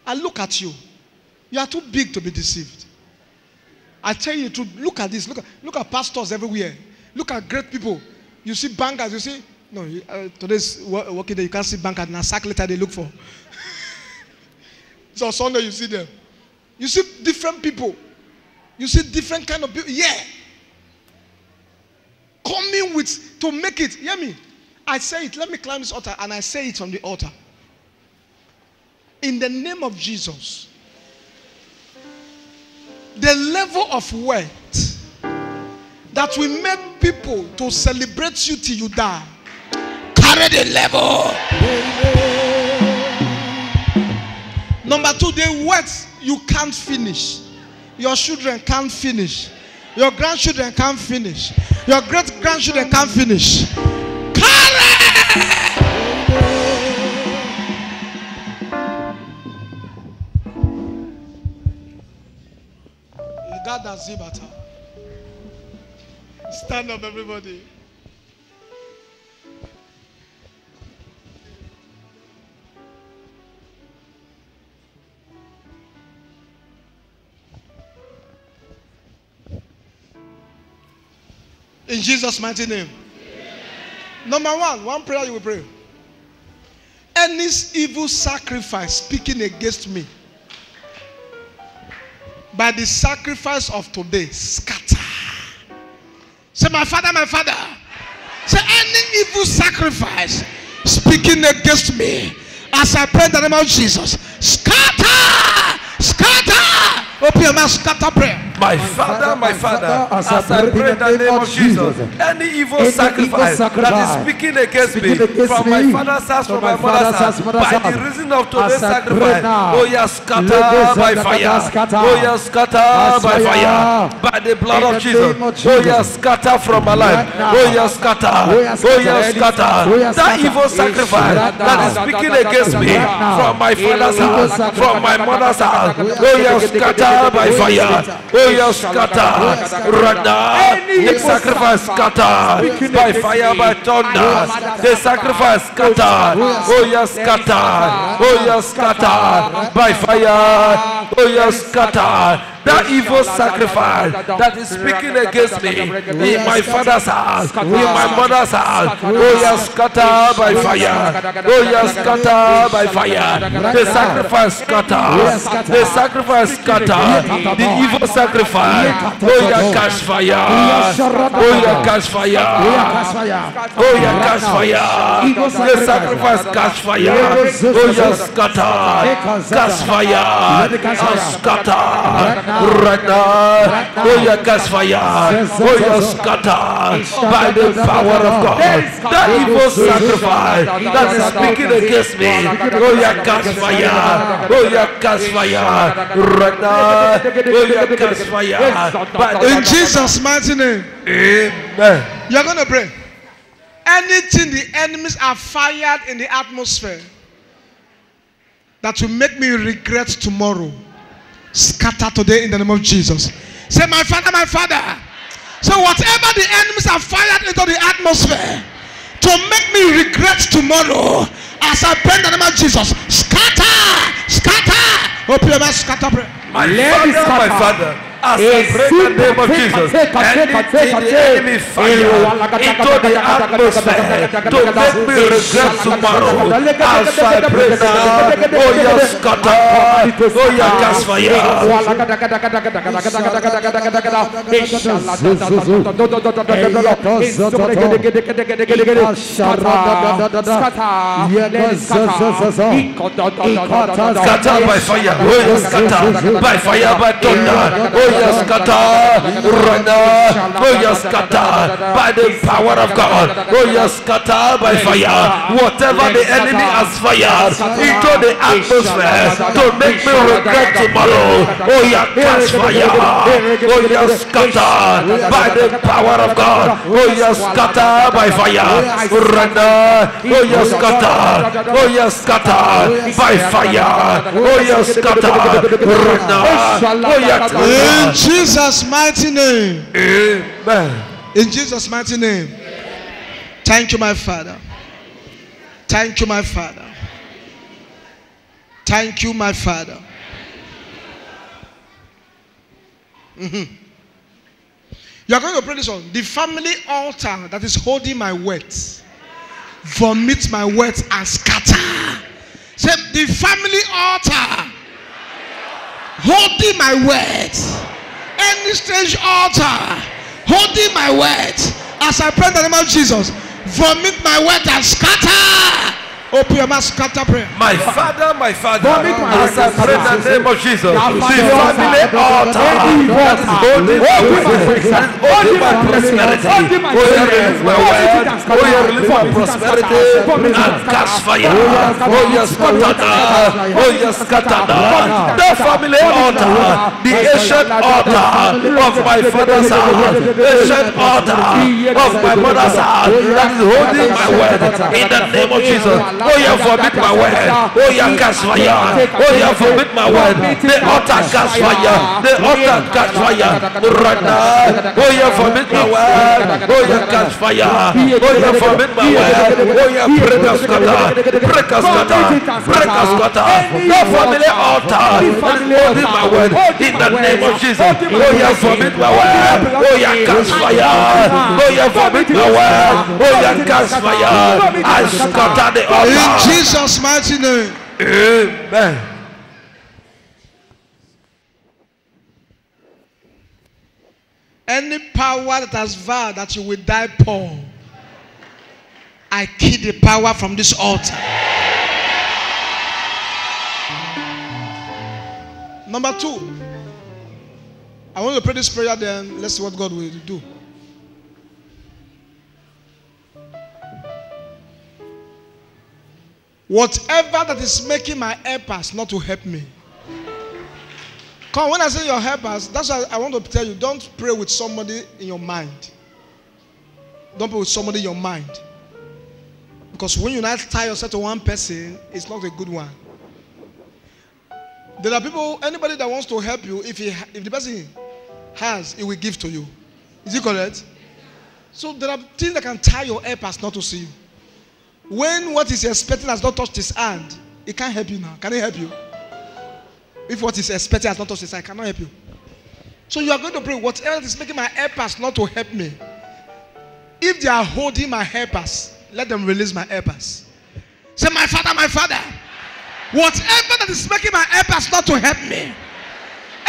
I look at you. You are too big to be deceived. I tell you to look at this. Look at pastors everywhere. Look at great people. You see bankers. You see, no. Today's working day. You can't see bankers. Now, sack later they look for. So Sunday you see them. You see different people. You see different kind of people. Yeah. Coming with to make it. Hear me. I say it. Let me climb this altar, and I say it on the altar. In the name of Jesus. The level of wealth that will make people to celebrate you till you die. Carry the level. Number 2, the wealth you can't finish. Your children can't finish. Your grandchildren can't finish. Your great-grandchildren can't finish. Carry. Zibata. Stand up, everybody. In Jesus' mighty name. Number 1 prayer you will pray. Any evil sacrifice speaking against me, by the sacrifice of today, scatter. Say, my father, my father. Say, any evil sacrifice speaking against me, as I pray in the name of Jesus, scatter, scatter. Open your mouth, scatter prayer. My Father, as I pray in the name of Jesus, any evil sacrifice that is speaking against me from my father's house, from my mother's house, by the reason of today's sacrifice, oh yes, scatter by fire, oh yes, scatter by fire, by the blood of Jesus, oh yes, scatter from my life, oh yes, scatter, oh yes, scatter, that evil sacrifice that is speaking against me from my father's house, from my mother's house, oh yes, scatter by fire, oh yes, scatter, rada, the sacrifice scatter, by fire, by thunder, the sacrifice scatter, oh yes, scatter, oh yes, scatter, by fire, oh yes, scatter, that evil sacrifice that is speaking against me in my father's house, in my mother's house, oh yes, scatter by fire, oh yes, scatter by fire, the sacrifice scatter, the sacrifice scatter, the evil sacrifice, oh yeah, catch fire, oh yeah, catch fire, oh yeah, catch fire, the sacrifice catch fire, oh yeah, scatter, catch fire, scatter. Right now, oh yeah, catch fire, oh yeah, scatter by the power of God. That evil sacrifice that is speaking against me, oh yeah, catch fire, oh yeah, catch fire, right now, oh yeah, catch fire. In Jesus' mighty name, amen. You're going to pray. Anything the enemies are fired in the atmosphere that will make me regret tomorrow, scatter today in the name of Jesus. Say, my father, my father. So whatever the enemies are fired into the atmosphere to make me regret tomorrow, as I pray in the name of Jesus, scatter, scatter. Open your mouth, scatter. My father, As I pray in the name of Jesus, anything the enemy fire into the atmosphere to make me regret tomorrow. As I pray now, oh yes, scatter, oh yes, cast fire. Scatter by fire, oh yes, scatter by fire, by thunder, oh yes, scatter right now, oh yes, scatter by the power of God, oh yes, scatter by fire. Whatever the enemy has fired into the atmosphere to make me regret tomorrow, oh yeah, catch fire, oh yes, scatter by the power of God, oh yes, scatter by fire right now, oh yes, scatter, oh yes, scatter by fire, oh yes, scatter right now, oh yes. In Jesus' mighty name. Amen. In Jesus' mighty name. Thank you, my Father. Thank you, my Father. Thank you, my Father. You are going to pray this one. The family altar that is holding my words, vomit my words and scatter. Say, the family altar holding my words, any strange altar holding my words, as I pray in the name of Jesus, vomit my words and scatter. Open your mouth, scatter prayer. My Father, as I pray in the name of Jesus, the family altar that is holding my words, that is holding my prosperity, oh yeah, release my word, oh yeah, release my prosperity, and cast fire, oh yeah, scatter, oh yeah, scatter. The family altar, the ancient altar of my father's house, ancient altar of my mother's house, that is holding my word in the name of Jesus. Oh yeah, forbid my word. Oh yeah, cast fire. Oh yeah, forbid my word. The altar cast fire. The altar cast fire. Right now. Oh yeah, forbid my word. Oh yeah, cast fire. Oh yeah, forbid my word. Oh yeah, break us scatter. Break us scatter. Break us scatter. The family altar holding my word in the name of Jesus. Oh yeah, forbid my word. Oh yeah, cast fire. Oh yeah, forbid my word. Oh yeah, cast fire. I scatter the altar. In Jesus' mighty name. Amen. Any power that has vowed that you will die poor, I kill the power from this altar. Number 2, I want to pray this prayer, then let's see what God will do. Whatever that is making my helpers not to help me. Come, when I say your helpers, that's why I want to tell you, don't pray with somebody in your mind. Don't pray with somebody in your mind. Because when you not tie yourself to one person, it's not a good one. There are people, anybody that wants to help you, if the person has, he will give to you. Is it correct? So there are things that can tie your helpers not to see you. When what is expecting has not touched his hand, he can't help you now. Can he help you? If what is expecting has not touched his hand, he cannot help you. So you are going to pray, whatever is making my helpers not to help me, if they are holding my helpers, let them release my helpers. Say, my Father, whatever that is making my helpers not to help me,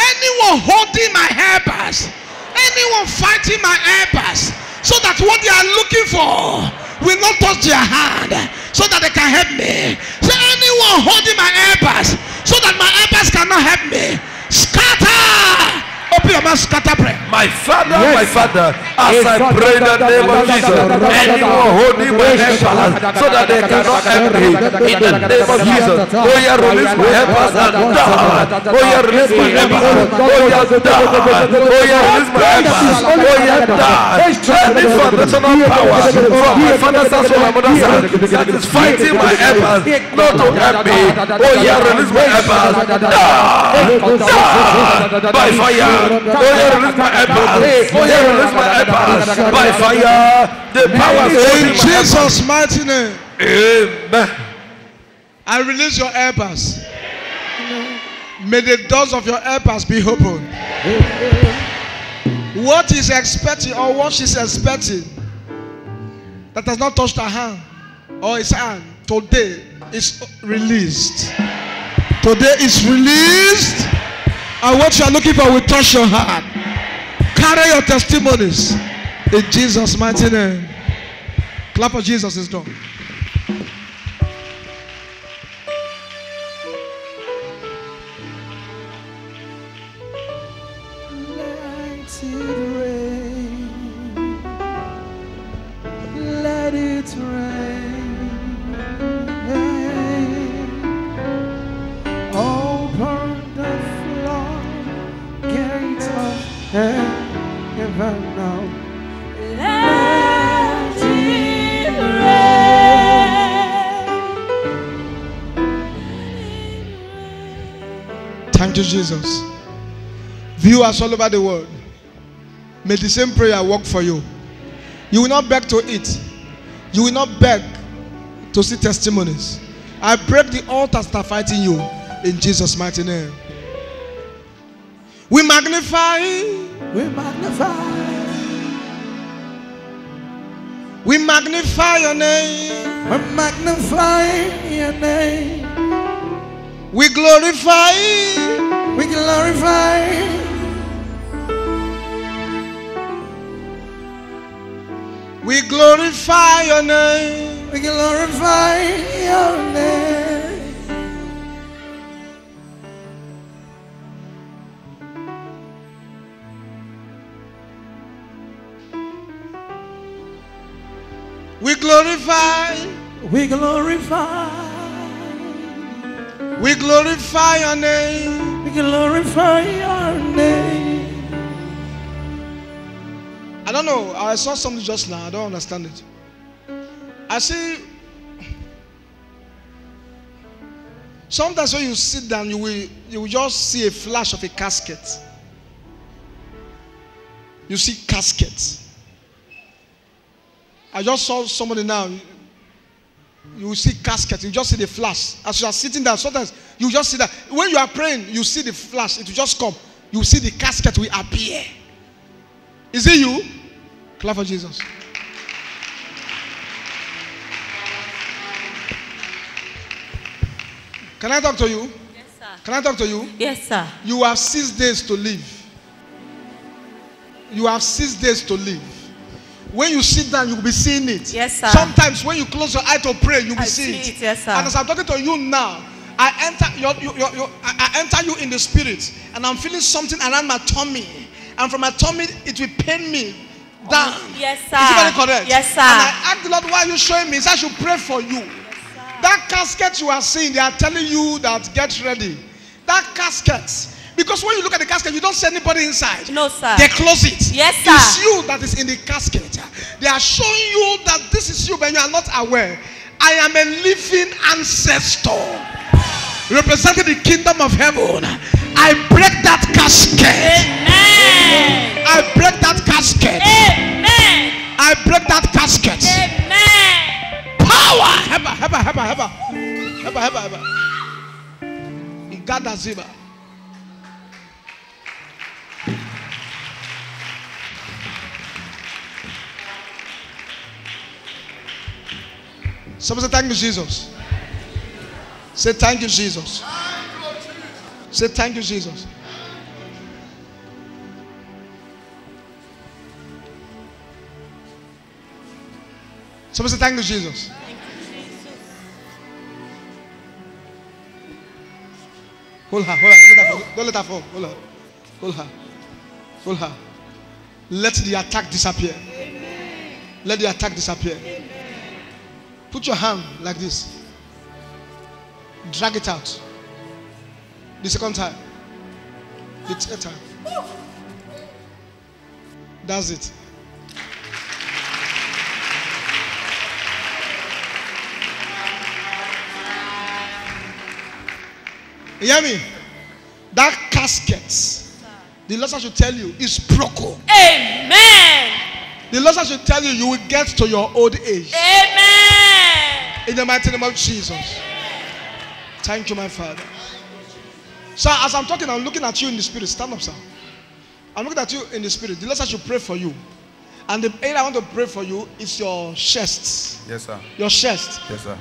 anyone holding my helpers, anyone fighting my helpers, so that what they are looking for will not touch their hand, so that they can help me. Say, anyone holding my helpers, so that my helpers cannot help me, scatter. Open your mouth, scatter prayer. My Father, as I pray in the name of Jesus, anyone holding my helpers so that they cannot help me, in the name of Jesus, oh yeah, release my helpers and die. Oh yeah, release my helpers. Oh yeah, die. Oh yeah, release my helpers. Oh yeah, die. Any foundational power from my father's house, from my mother's house, that is fighting my helpers not to help me. Oh yeah, release my helpers. Die. By fire. Oh yeah, release my helpers. Oh yeah, release my helpers. By fire. The power in Jesus' mighty name. Amen. I release your helpers. May the doors of your helpers be open. What he's expecting or what she's expecting that has not touched her hand or his hand, today is released. Today is released. And what you are looking for will touch your heart. Carry your testimonies in Jesus' mighty name. Clap for Jesus is done. Let it rain. Open the floodgates of heaven now. Let it rain. Thank you, Jesus. Viewers all over the world, may the same prayer work for you. You will not beg to eat. You will not beg to see testimonies. I break the altars that are fighting you in Jesus' mighty name. We magnify. We magnify. We magnify your name. We magnify your name. We glorify. We glorify. We glorify your name. We glorify your name. We glorify. We glorify. We glorify your name. We glorify your name. I don't know. I saw something just now. I don't understand it. I see. Sometimes when you sit down, you will just see a flash of a casket. You see caskets. I just saw somebody now. You will see casket. You just see the flash. As you are sitting down, sometimes you just see that. When you are praying, you see the flash. It will just come. You see the casket will appear. Is it you? Clap for Jesus. Can I talk to you? Yes, sir. Can I talk to you? Yes, sir. You have 6 days to live. You have 6 days to live. When you sit down, you will be seeing it. Yes, sir. Sometimes when you close your eye to pray, you will be I seeing see it. it, yes, sir. And as I'm talking to you now, I enter you in the spirit, and I'm feeling something around my tummy, and from my tummy it will pain me down. Yes, sir. Is it very correct? Yes, sir. And I asked the Lord, why are you showing me? He said I should pray for you. That casket you are seeing, they are telling you that get ready. That casket. Because when you look at the casket, you don't see anybody inside. No, sir. They close it. Yes, sir. It's you that is in the casket. They are showing you that this is you, but you are not aware. I am a living ancestor representing the kingdom of heaven. I break that casket. Amen. I break that casket. Amen. I break that casket. Amen. Power. Heba. Igada ziba. Somebody say thank you, Jesus. Say thank you, Jesus. Say thank you, Jesus. Somebody say thank you, Jesus. Hold her. Don't let her fall. Hold her. Let the attack disappear. Let the attack disappear. Put your hand like this. Drag it out. The second time. The third time. That's it. You hear me? That casket, the Lord should tell you, is broken. Amen. The Lord should tell you, you will get to your old age. Amen. In the mighty name of Jesus. Thank you, my Father. So as I'm talking, I'm looking at you in the spirit. Stand up, sir. I'm looking at you in the spirit. The Lord said I should pray for you. And the area I want to pray for you is your chest. Yes, sir. Your chest. Yes, sir.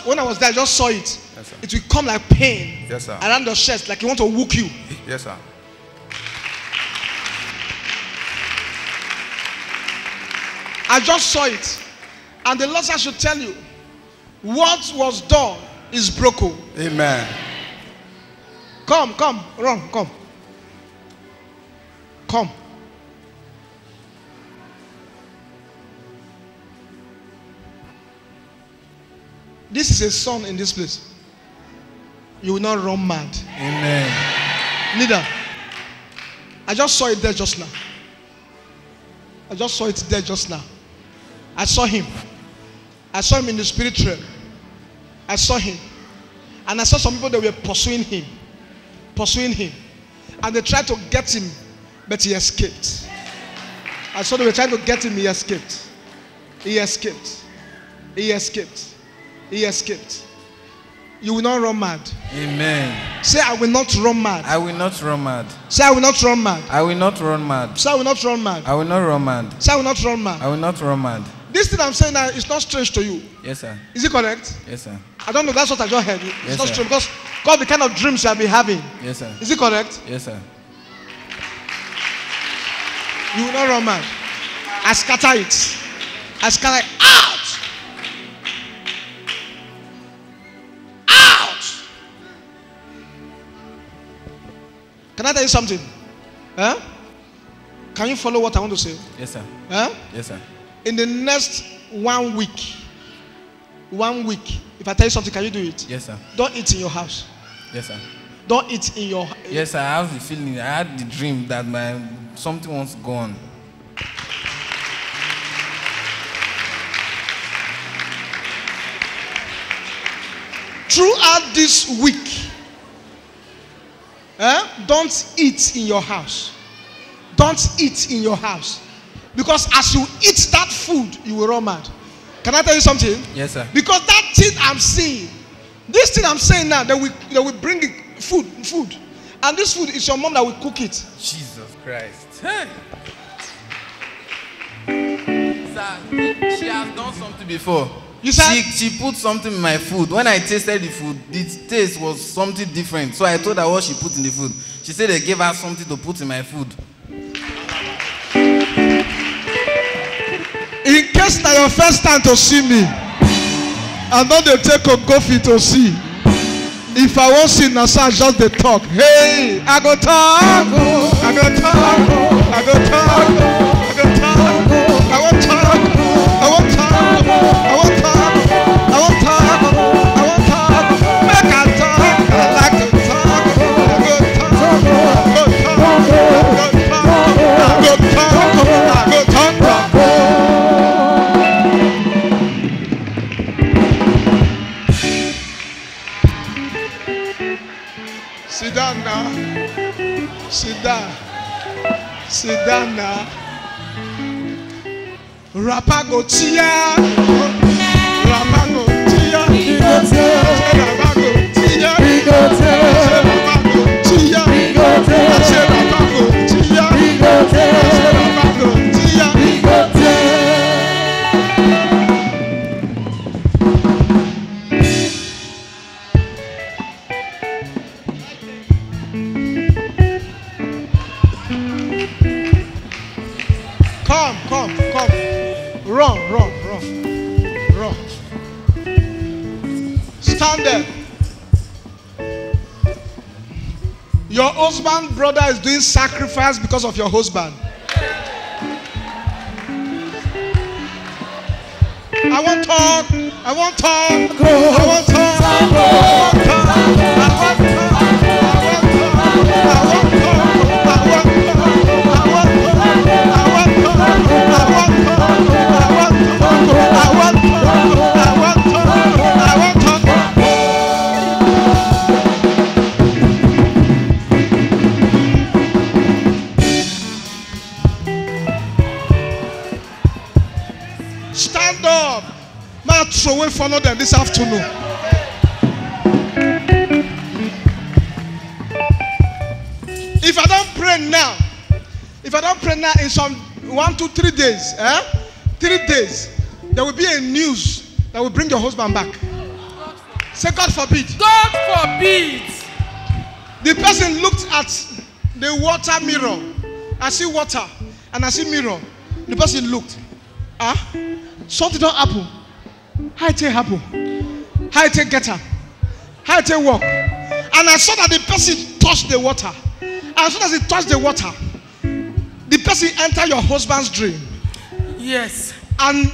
When I was there, I just saw it. Yes, sir. It will come like pain. Yes, sir. Around your chest, like you want to hook you. Yes, sir. I just saw it. And the Lord said I should tell you, what was done is broken. Amen. Come, run, come. Come. This is a son in this place. You will not run mad. Amen. Neither. I just saw it there just now. I just saw it there just now. I saw him. I saw him in the spirit realm. I saw him. And I saw some people that were pursuing him. Pursuing him. And they tried to get him, but he escaped. I saw they were trying to get him, he escaped. He escaped. He escaped. He escaped. You will not run mad. Amen. Say, I will not run mad. I will not run mad. Say, I will not run mad. I will not run mad. Say, I will not run mad. I will not run mad. Say, I will not run mad. I will not run mad. This thing I'm saying now is not strange to you. Yes, sir. Is it correct? Yes, sir. I don't know. That's what I just heard. It's Yes, not sir. strange because God, the kind of dreams you have been having. Yes, sir. Is it correct? Yes, sir. You will not run mad. I scatter it. I scatter it. Out! Out! Can I tell you something? Huh? Can you follow what I want to say? Yes, sir. Huh? Yes, sir. In the next 1 week, if I tell you something, can you do it? Yes, sir. Don't eat in your house. Yes, sir. Don't eat in your. Yes, sir. I have the feeling. I had the dream that something was gone. Throughout this week, don't eat in your house. Don't eat in your house. Because as you eat that food, you will run mad. Can I tell you something? Yes, sir. Because that thing I'm seeing, this thing I'm saying now, they will bring it, food. And this food is your mom that will cook it. Jesus Christ. Hey. Sir, she has done something before. You said? She put something in my food. When I tasted the food, the taste was something different. So I told her what she put in the food. She said they gave her something to put in my food. In case now your first time to see me, and not they take a coffee to see. If I won't see Nasa, just they talk. Hey, I go talk. I go talk. I go talk. I go talk. I want talk. I want talk. I want talk. I want talk. I want talk. Make I talk. I like to talk. I go talk. I go talk. I go talk. I go talk. Sit down now. Sit down. Sit down now. Rapa go tia. Rapa go tia. Rapa go tia. Rapa go tia. Rapa go tia. Rapa go tia. Come. Run. Stand there. Your husband, brother is doing sacrifice because of your husband. I want talk. I want talk. I want talk. I want talk. I want talk. Stand up. Man, throw away, follow them this afternoon. If I don't pray now, in some 1, 2, 3 days, 3 days, there will be a news that will bring your husband back. Say, God forbid. God forbid. The person looked at the water mirror. I see water and I see mirror. The person looked. Something don't happen. How it happen? How it get her? How it walk? And I saw that the person touched the water. As soon as he touched the water, the person entered your husband's dream. Yes. And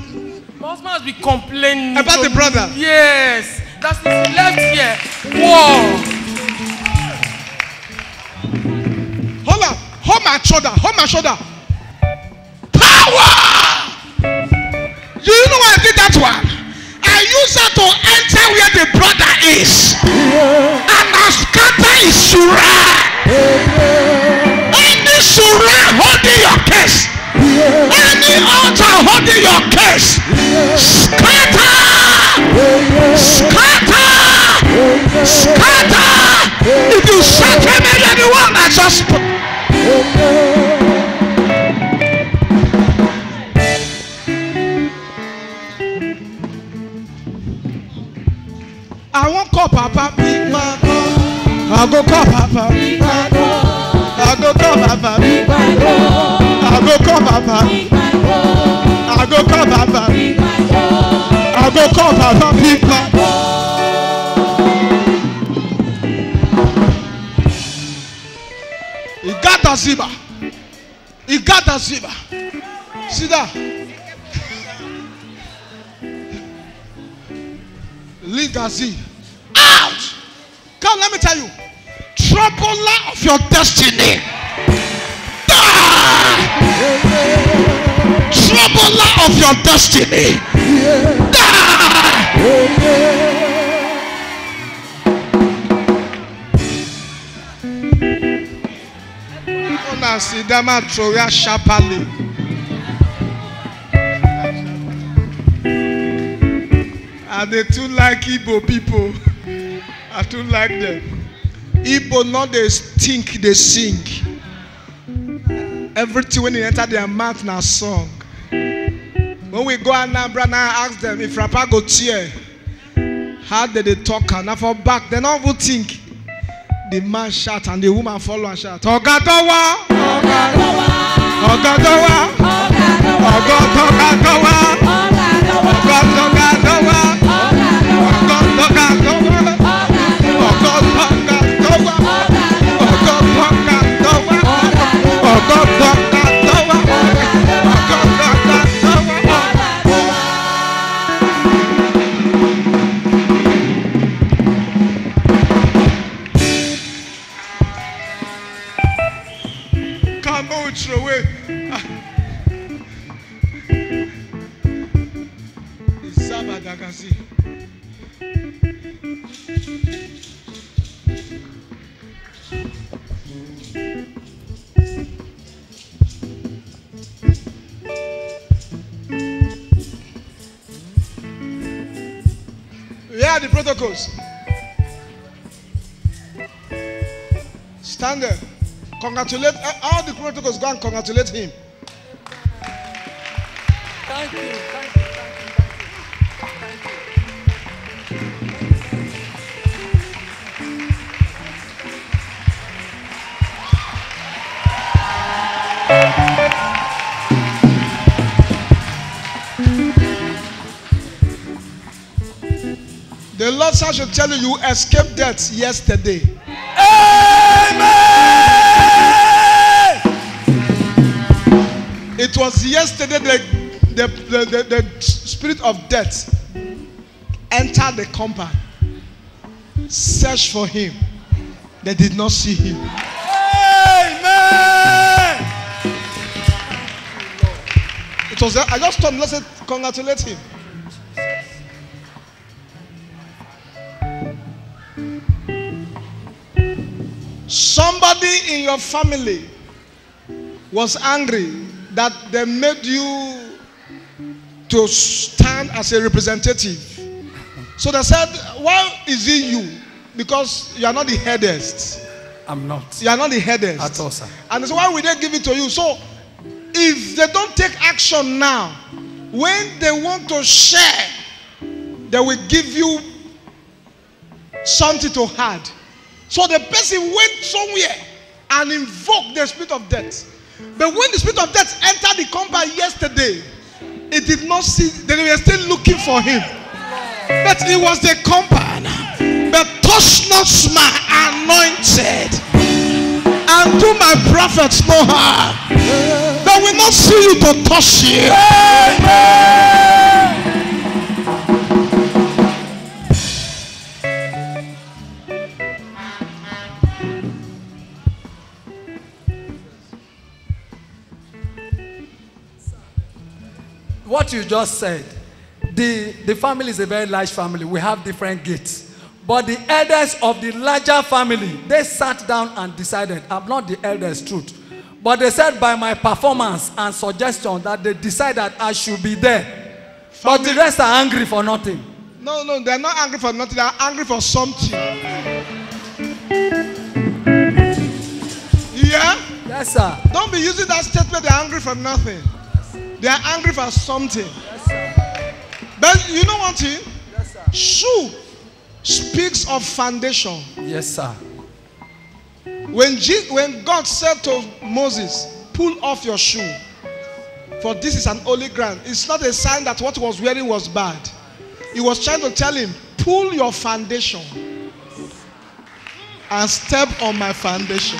my husband has been complaining about the brother. Yes. That's he left here. Whoa. Hold on. Hold my shoulder. Hold my shoulder. Power! Do you know why I did that one? I use her to enter where the brother is. And I scatter his surah. Any surah holding your case. Any altar holding your case. Scatter! Scatter! Scatter! If you scatter me, you're the one that just put. I won't call Papa Big Man. I'll go call Papa Big Man. I'll go call Papa Big Man. I'll go call Papa. I'll go call Papa. I'll go call Papa Big Man. He got the zebra. He got the zebra. See that? Legacy. Out! Come, let me tell you. Troubler of your destiny. Die! Troubler of your destiny. Die! Ona sidama troya shapali. And they too like Igbo people. I too like them. Igbo not they stink, they sing. Everything when they enter their mouth now song. When we go Anambra now ask them if rapper go tear, how did they talk? And for back, they don't even think. The man shout and the woman follow and shout. Ogadawa, Ogadawa, Ogadawa, Ogadawa, Ogadawa. Come on, throw away. Zabadagasi. Where are the protocols? Stand there. Congratulate all the protocols. Go and congratulate him. Thank you. Thank you. The Lord should tell you, you escaped death yesterday. Amen. It was yesterday the spirit of death entered the compound. Search for him. They did not see him. Amen. It was. I just told him, let's say, congratulate him. Somebody in your family was angry that they made you to stand as a representative. So they said, why is it you? Because you are not the headest. I'm not. You are not the headers. At all, sir. And so why will they give it to you? So if they don't take action now, when they want to share, they will give you something to hide. So the person went somewhere and invoked the spirit of death. But when the spirit of death entered the compound yesterday, it did not see, they were still looking for him. But it was the compound. But touch not my anointed, and do my prophets no harm. They will not see you to touch you. What you just said, the family is a very large family. We have different gates. But the elders of the larger family, they sat down and decided, I'm not the elders, truth. But they said by my performance and suggestion that they decided that I should be there. But the rest are angry for nothing. No, they're not angry for nothing. They're angry for something. Yeah? Yes, sir. Don't be using that statement, they're angry for nothing. They are angry for something. Yes, sir. But you know one thing? Yes, sir. Shoe speaks of foundation. Yes, sir. When God said to Moses, pull off your shoe, for this is an holy ground, it's not a sign that what he was wearing was bad. He was trying to tell him, pull your foundation and step on my foundation.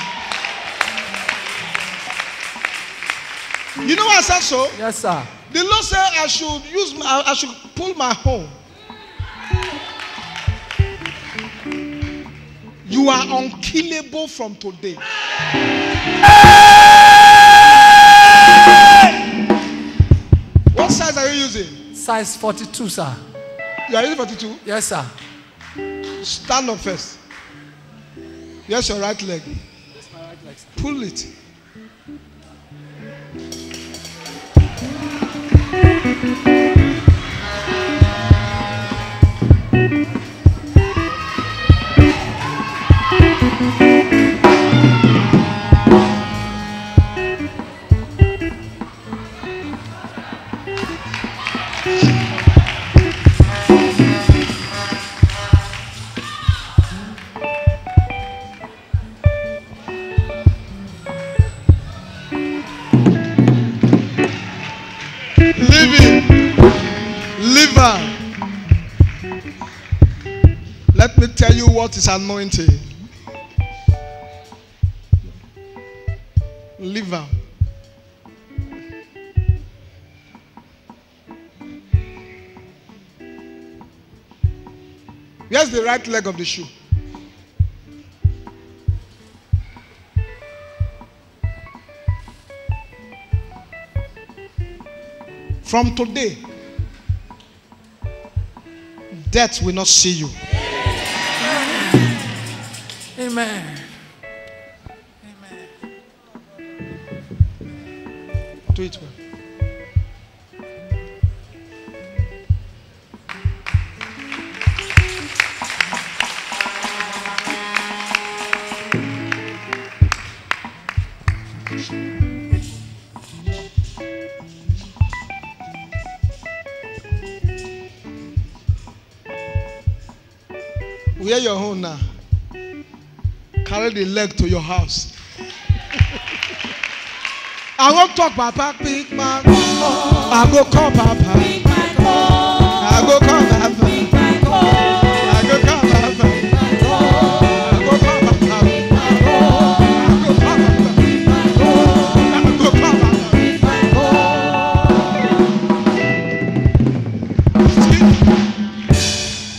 You know why I said so? Yes, sir. The Lord said I should pull my home. You are unkillable from today. What size are you using? Size 42, sir. You are using 42? Yes, sir. Stand up first. Yes, your right leg. Yes, my right leg, sir. Pull it. Let me tell you what is anointing. Liver. Here's the right leg of the shoe. From today, death will not see you. Amen. Do it well. Wear your own now. Carry the leg to your house. I won't talk, Papa. Pick my call. I go call Papa. Pick my call. I go call Papa. Pick my call. I go call Papa. I go call Papa. I go call Papa.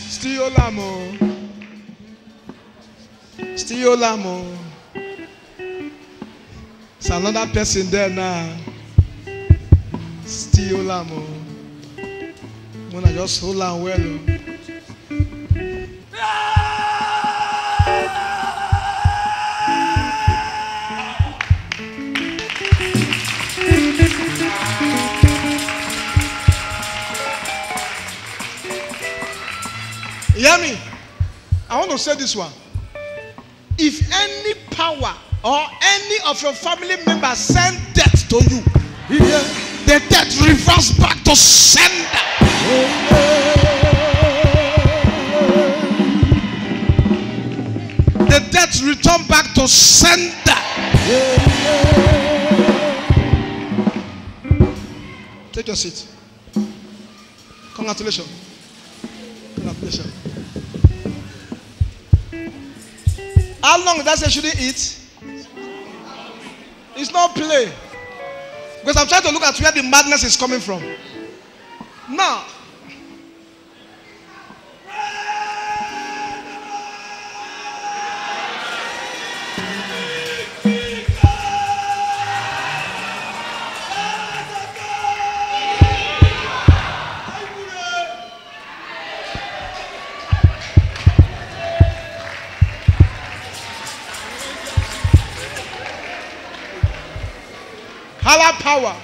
Still Lamo. Still Lamo. It's another person there now. Still Lamo. When I just hold on well. You hear me? I want to say this one. If any power or any of your family members send death to you, the death reverse back to sender. The death return back to sender. Take your seat. Congratulations. Congratulations. How long did I say shouldn't eat? It's not play. Because I'm trying to look at where the madness is coming from. Now, higher power.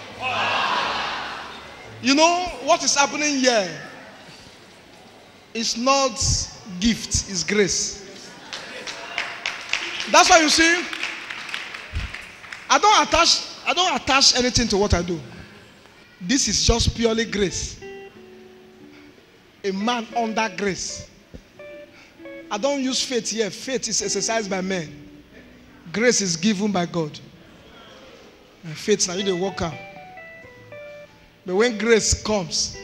You know what is happening here? It's not gift, it's grace. That's why you see, I don't attach anything to what I do. This is just purely grace. A man under grace. I don't use faith here. Faith is exercised by men. Grace is given by God. And faith now you the worker. But when grace comes,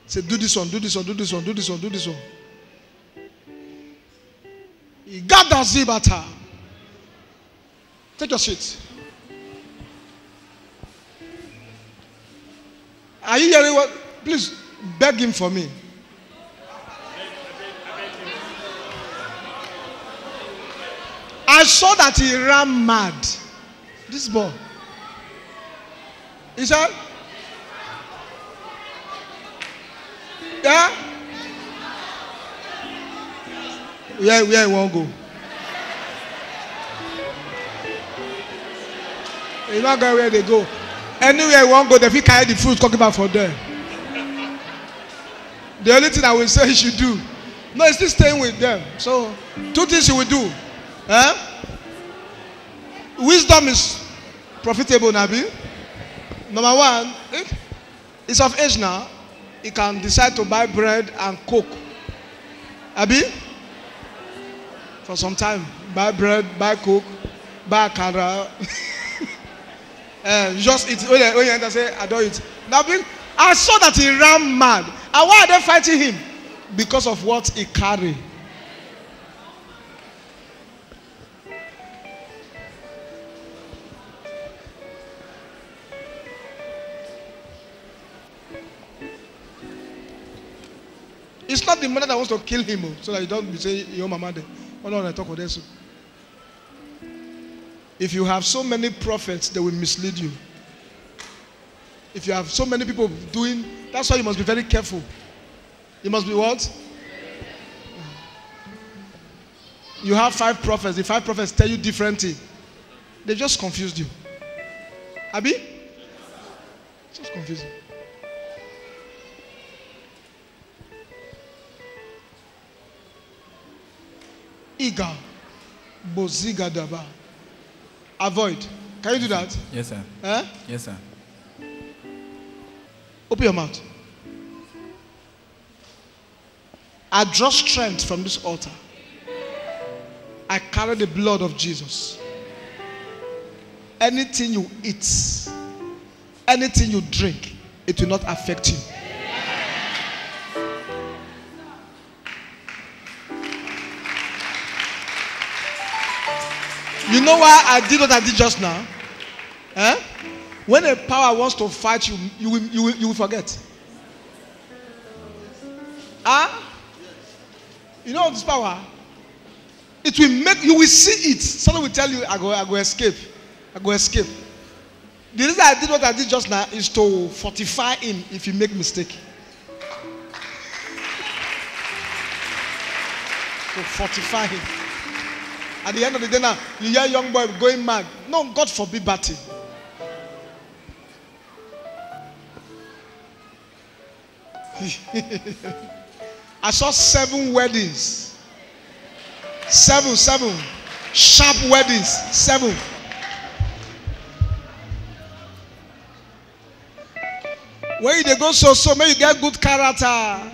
say do this one, do this one, do this one, do this one, do this one. God does it better. Take your seat. Are you hearing what? Please beg him for me. I saw that he ran mad. This boy. He said, yeah? Where you want to go? You not go where they go. Anywhere you want to go, they will carry the fruit talking about for them. The only thing I will say he should do, no, he's still staying with them. So, two things he will do. Wisdom is profitable, Nabi. Number one, it's of age now. He can decide to buy bread and coke. Abi? For some time. Buy bread, buy coke, buy akara. Just eat. When you enter, say, I don't eat. Nabi, I saw that he ran mad. And why are they fighting him? Because of what he carried. It's not the mother that wants to kill him, so that you don't be saying your mama there. Oh no, I talk with this. If you have so many prophets, they will mislead you. If you have so many people doing, that's why you must be very careful. You must be what? You have 5 prophets. The 5 prophets tell you different things. They just confused you. Abi? Just confused you. Iga, boziga daba. Avoid. Can you do that? Yes, sir. Yes, sir. Open your mouth. I draw strength from this altar. I carry the blood of Jesus. Anything you eat, anything you drink, it will not affect you. You know why I did what I did just now? When a power wants to fight you, you will forget. You know this power? It will make you will see it. Someone will tell you, I go escape. I go escape. The reason I did what I did just now is to fortify him if you make mistake. To fortify him. At the end of the day now, you hear a young boy going mad. No, God forbid batting. I saw 7 weddings. 7. Sharp weddings. 7. Where they go so may you get good character.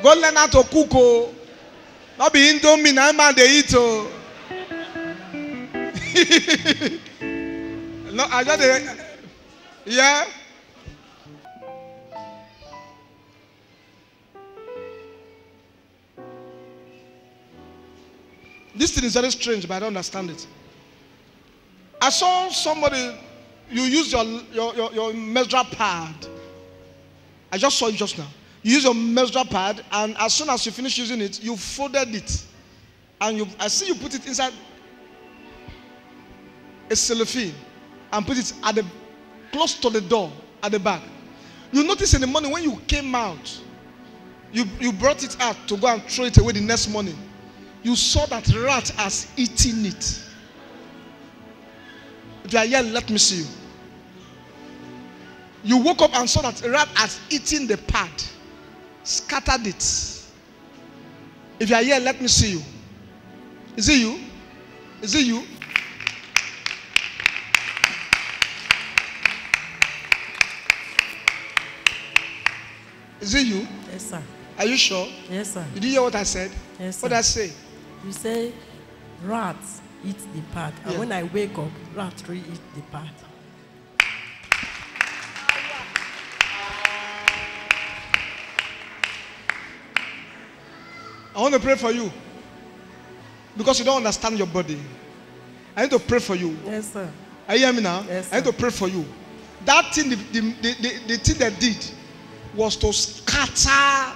Go learn how to cook. Oh. Not be indomie na man they eat. Oh. No, I got it. Yeah. This thing is very strange, but I don't understand it. I saw somebody, you use your menstrual pad. I just saw it just now. You use your menstrual pad, and as soon as you finish using it, you folded it. And I see you put it inside a cellophane and put it at close to the door at the back. You notice in the morning when you came out, you brought it out to go and throw it away the next morning. You saw that rat has eaten it. If you are here, let me see you. You woke up and saw that rat has eaten the pad, scattered it. If you are here, let me see you. Is it you? Is it you? Is it you? Yes, sir. Are you sure? Yes, sir. Did you hear what I said? Yes, sir. What did I say? You say rats eat the pad, and Yeah. when I wake up, rats really eat the pad. I want to pray for you because you don't understand your body. I need to pray for you. Yes, sir. Are you hearing me now? Yes, I need to pray for you. That thing, the thing they did was to scatter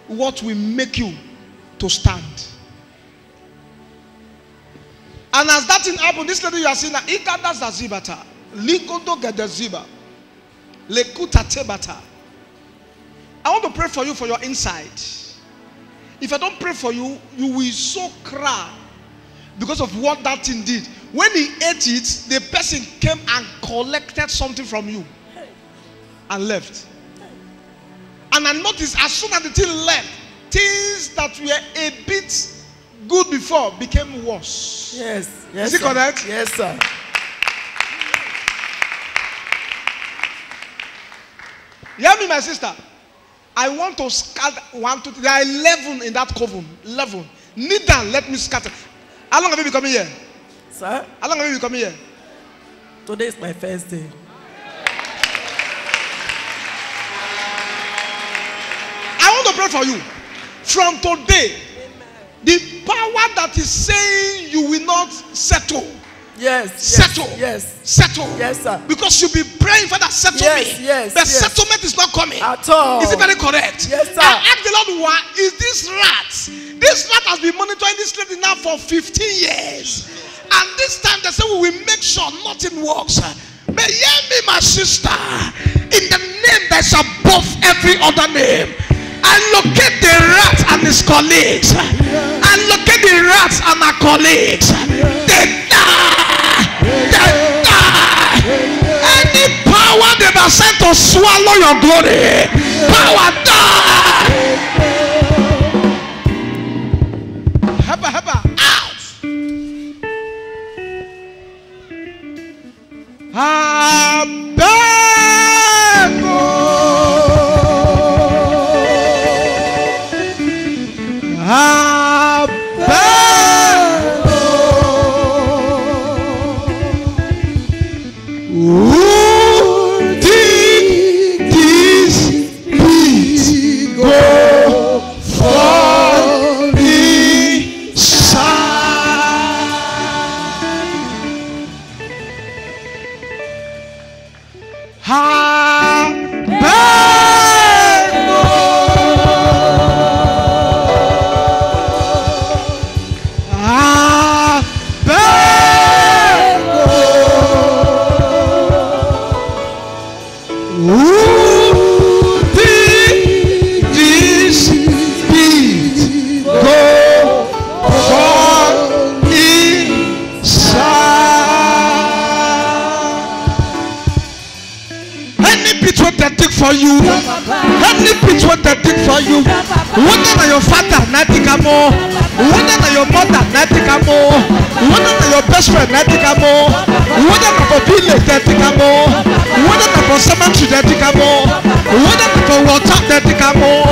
what will make you to stand. And as that thing happened, this lady you are seeing, Ikada Zazibata, Likodo Gadaziba, Lekuta Tebata. I want to pray for you for your inside. If I don't pray for you, you will so cry because of what that thing did. When he ate it, the person came and collected something from you and left. And I noticed as soon as the thing left, things that were a bit good before became worse. Yes. Yes. Is it correct? Yes, sir. You hear me, my sister? I want to scatter 1, 2, 3. There are 11 in that coven. 11. Kneel down, let me scatter. How long have you been coming here? Sir? How long have you been coming here? Today is my first day. I want to pray for you. From today, the power that is saying you will not settle. Yes. Settle. Yes. Settle. Yes, sir. Because you'll be praying for that settle Yes, me. yes, The yes. settlement is not coming. At all. Is it very correct? Yes, sir. I asked the Lord, why is this rat? This rat has been monitoring this lady now for 15 years. And this time they say we will make sure nothing works. But hear me, my sister. In the name that's above every other name, I locate the rat and his colleagues. I locate the rats and our colleagues. They die. They die. Any power they were sent to swallow your glory, power die. Heba, heba, out. For you, any pit what they dig for you, whether your father, Natikamo, Whether na your mother netikamo, whether na your best friend netikamo, whether na for village netikamo, whether na for cemetery netikamo, whether na for water netikamo,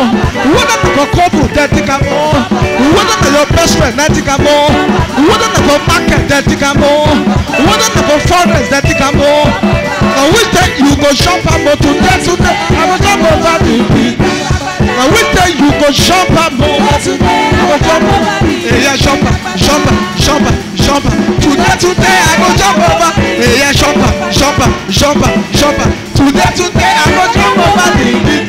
whether na for couple netikamo, whether na your best friend netikamo, whether na for market netikamo, whether na for forest netikamo. Now which day you go jump am today, I go jump over the beat. Now which day you go jump am today, I go jump over. Yeah, jump am. Today I go jump over. Yeah, jump am. Today I go jump over the beat.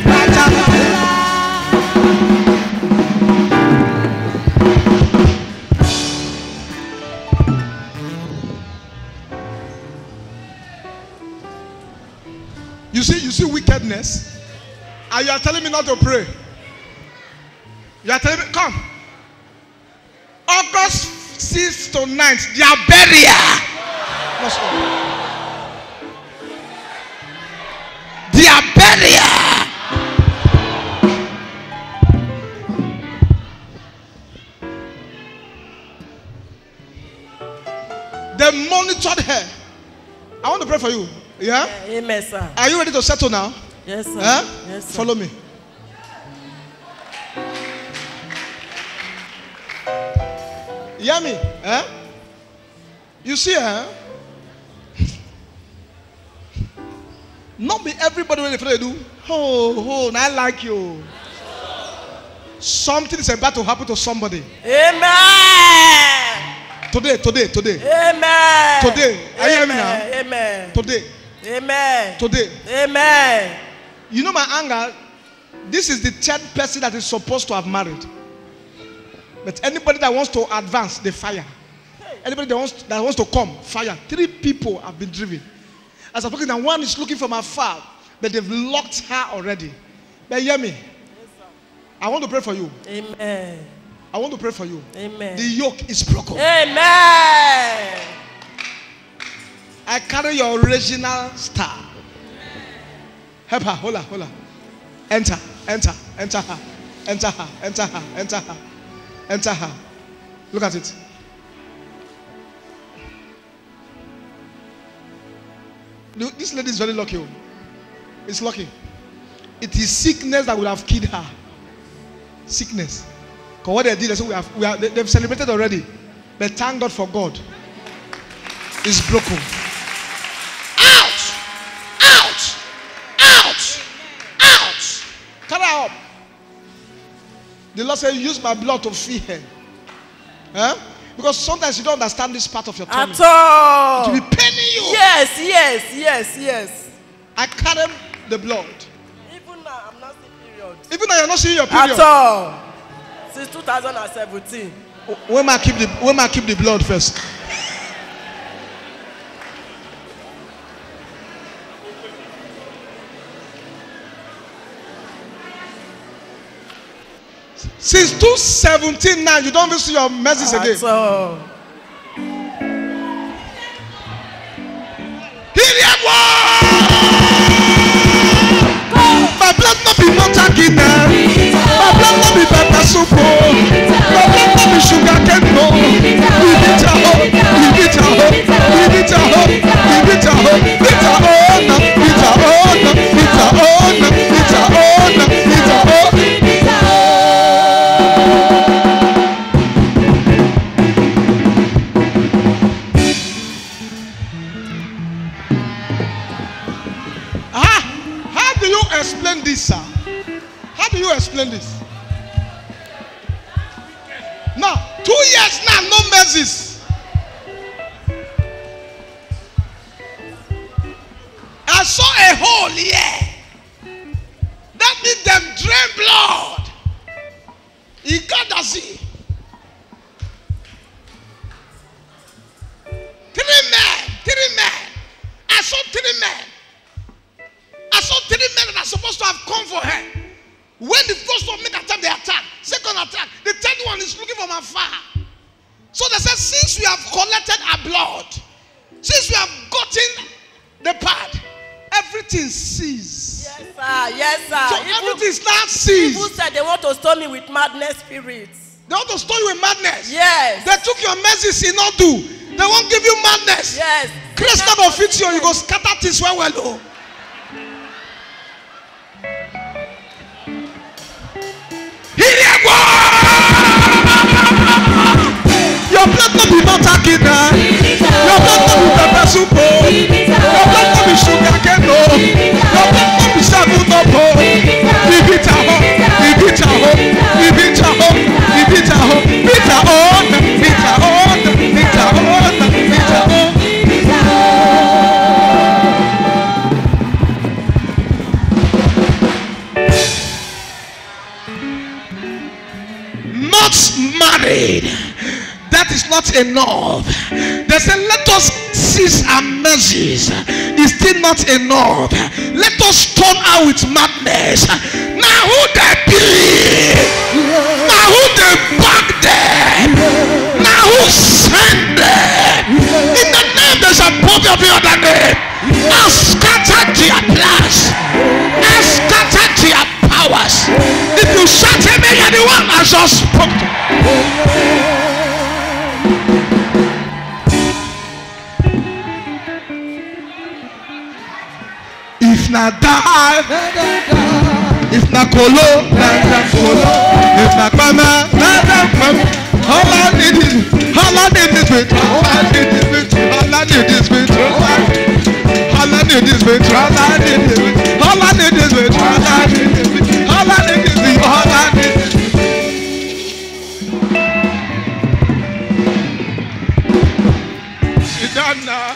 You see wickedness, and you are telling me not to pray. You are telling me, come. August 6th to 9th, their burial. Their burial. They monitored her. I want to pray for you. Yeah? Amen, sir. Are you ready to settle now? Yes, sir. Yes, sir. Follow me. Hear me? You see, not be everybody when they do. Oh, I like you. Something is about to happen to somebody. Amen. Today. Amen. Today. Are you hearing me now? Amen. Today. Amen. Today. Amen. You know my anger. This is the third person that is supposed to have married. But anybody that wants to advance, they fire. Anybody that wants to come, fire. 3 people have been driven. As I'm talking, and one is looking from afar, but they've locked her already. But hear me. Yes, I want to pray for you. Amen. I want to pray for you. Amen. The yoke is broken. Amen. I carry your original star. Help her. Hold her. Enter her. Look at it. This lady is very lucky. It's lucky. It is sickness that would have killed her. Sickness. Because what they did, they've celebrated already. But thank God for God. It's broken. Out! Carry her up. The Lord said, use my blood to feed her. Because sometimes you don't understand this part of your tummy. At all. It will be paining you. Yes. I carry the blood. Even now, I'm not seeing period. Even though you're not seeing your period. At all. Since 2017. When I keep the blood first. Since 2017 now, you don't even see your messages again. So. My blood not be butter guinea. My blood not be pepper soup. My blood not be sugar cane. No. We beat her up. How do you explain this, sir? How do you explain this? Now, 2 years now, no mercies. I saw a hole here. That means them drain blood. He got to see. 3 men. I saw 3 men. I saw 3 men that are supposed to have come for her. When the first one make attack, they attack. Second attack. The third one is looking from afar. So they said, since we have collected our blood, since we have gotten the pad, everything ceased. Yes, sir. So everything is now ceased. People said they want to stone me with madness spirits. They want to stone you with madness. Yes. They took your mercies in not do. They won't give you madness. Yes. Christ not gonna fit you. You go scatter things well. Oh. Your blood not be butter kid. Your blood not be pepper soup. Your blood not be sugar cane. Your blood not be sagu no. We beat a home. We beat a home. We beat a home. We beat a home. Beat a home. Beat a home. Beat a home. Beat a home. Not married. That is not enough. They say, let us cease our mercies. It's still not enough. Let us turn out with madness. Now who they believe? Now who they back them? Now who send them? In the name there's a above every other name. I scatter their plans. I scatter their powers. If you shout amen, you're the one I just spoke to. If na die, if na kolo, if na kama, all I need is victory. All I need is victory. All I need is victory. All I need is victory. All I need is victory. All I need is victory. All I need is victory. All I need is victory. All I need is victory. All I need is victory. Sit down now.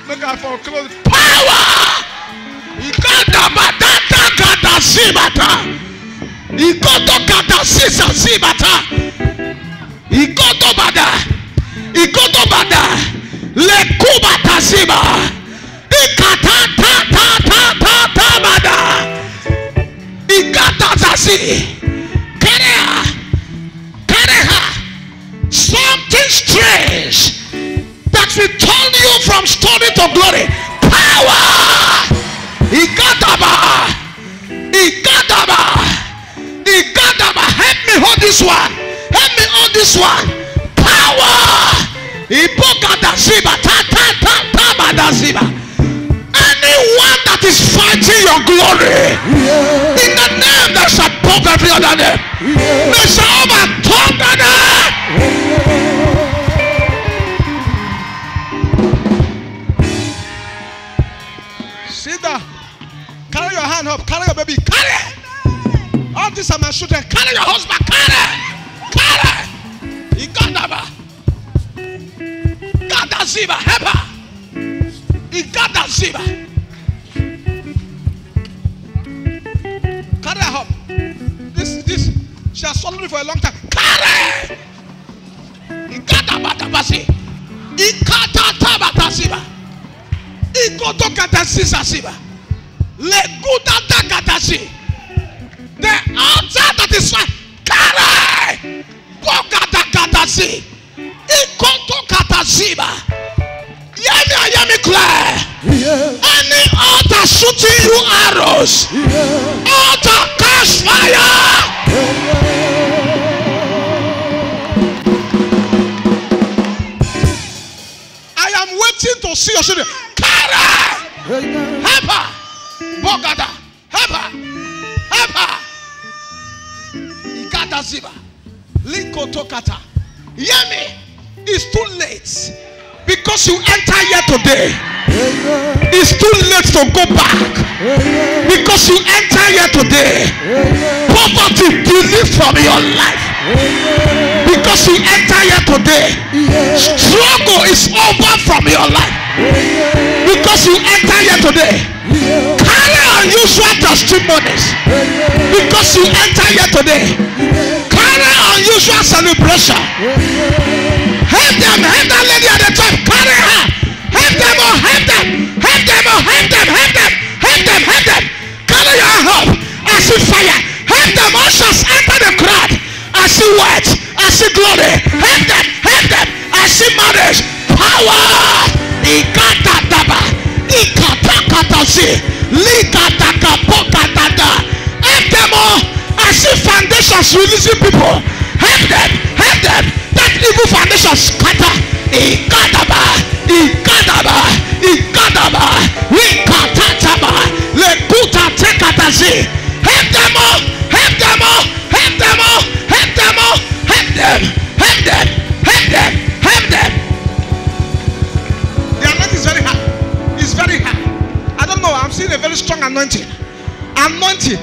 Make I for close. Power. Ikada batata kata sibata. Ikoto kata sisa sibata. Ikoto bada. Ikoto bada. Lekuba tasiba. Ikata ta ta ta ta ta bada. Ikata tasi. Kereha. Kereha. Something strange that will turn you from story to glory. Power. Ikadaba. Ikadaba. Ikadaba. Help me hold this one. Help me hold this one. Power. Ibokadaziba. Ta ta ta ta badaziba. Anyone that is fighting your glory, in the name that shall above every other name, they shall overturn the name. Sit down. Carry your hand up. Carry your baby. Carry. All these are my children. Carry your husband. Carry. Carry. Ikadaba. Gadaziba. Heba. Ikadaziba. Carry her up. This. She has followed me for a long time. Carry. Ikadaba tabasi. Ikatatabataziba. Ikoto katasisa siba. Leguda takatasi. The altar that is fine. Carry. Bogata katasi. Ikoto katasiba. Yemi clear. Any altar shooting you arrows. Altar cast fire. I am waiting to see your children. Carry. Help her. Bogada. Help her. Help her. Ikata ziba. Likotokata. Yemi. It's too late. Because you enter here today. It's too late to go back. Because you enter here today. Poverty delete from your life. Because you enter here today. Struggle is over from your life. Because you enter here today. Carry unusual testimonies. Because you enter here today. Carry unusual celebration. Help them, help that lady at the top. Carry her. Help them or help them. Help them or help them. Help them. Help them. Help them. Carry your help. I see fire. Help them. Ushers enter the crowd. I see white. I see glory. Help them. Help them. I see marriage. Power. Ikata daba. Ikata katasi. Likata kapokata da. Help them all. I see foundations releasing people. help them, help them. That evil foundation scatter. Ikadaba, ikadaba, ikadaba, ikatataba, lekuta tekatazi. Help them all, help them all, help them all, help them all, help them, help them, help them, help them. The anointing is very high. It's very high. I don't know. I'm seeing a very strong anointing. Anointing.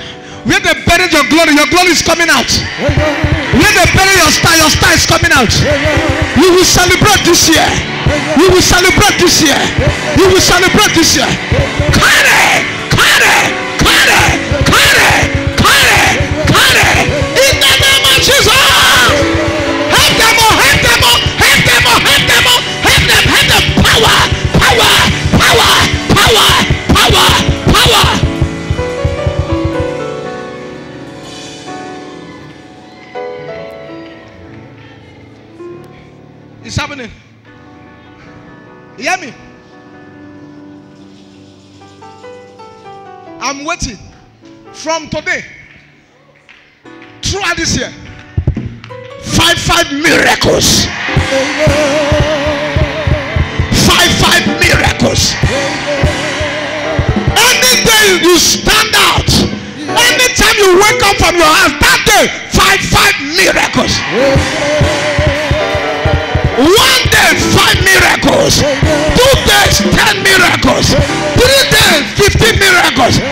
Where they buried your glory is coming out. Where they bury your star is coming out. You will celebrate this year. You will celebrate this year. You will celebrate this year. Carry, carry, carry, carry, carry, carry. In the name of Jesus. Help them all, help them all, help them all, help them all, help them, help them. Power, power, power, power, power, power. It's happening. You hear me? I'm waiting from today throughout this year. 5 miracles. 5 miracles. Any day you stand out, anytime you wake up from your house, that day 5 miracles. 1 day 5 miracles, 2 days 10 miracles, 3 days 15 miracles, 4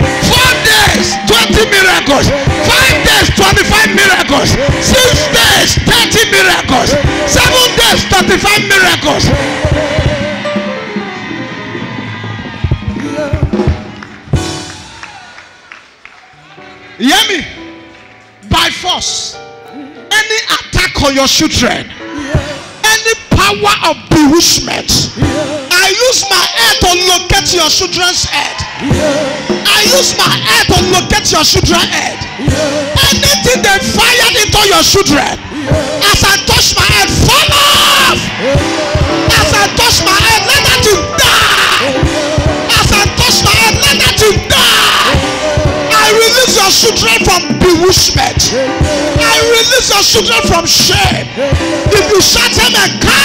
days 20 miracles, 5 days 25 miracles, 6 days 30 miracles, 7 days 35 miracles. You hear me? By force, any attack on your children, any power of bewitchment, I use my head to locate your children's head. I use my head to locate your children's head. Anything they fired into your children, as I touch my head, fall off. As I touch my head, let that thing die. As I touch my head, let that thing die. I release your children from bewitchment. I release your children from shame. If you shut them and carry.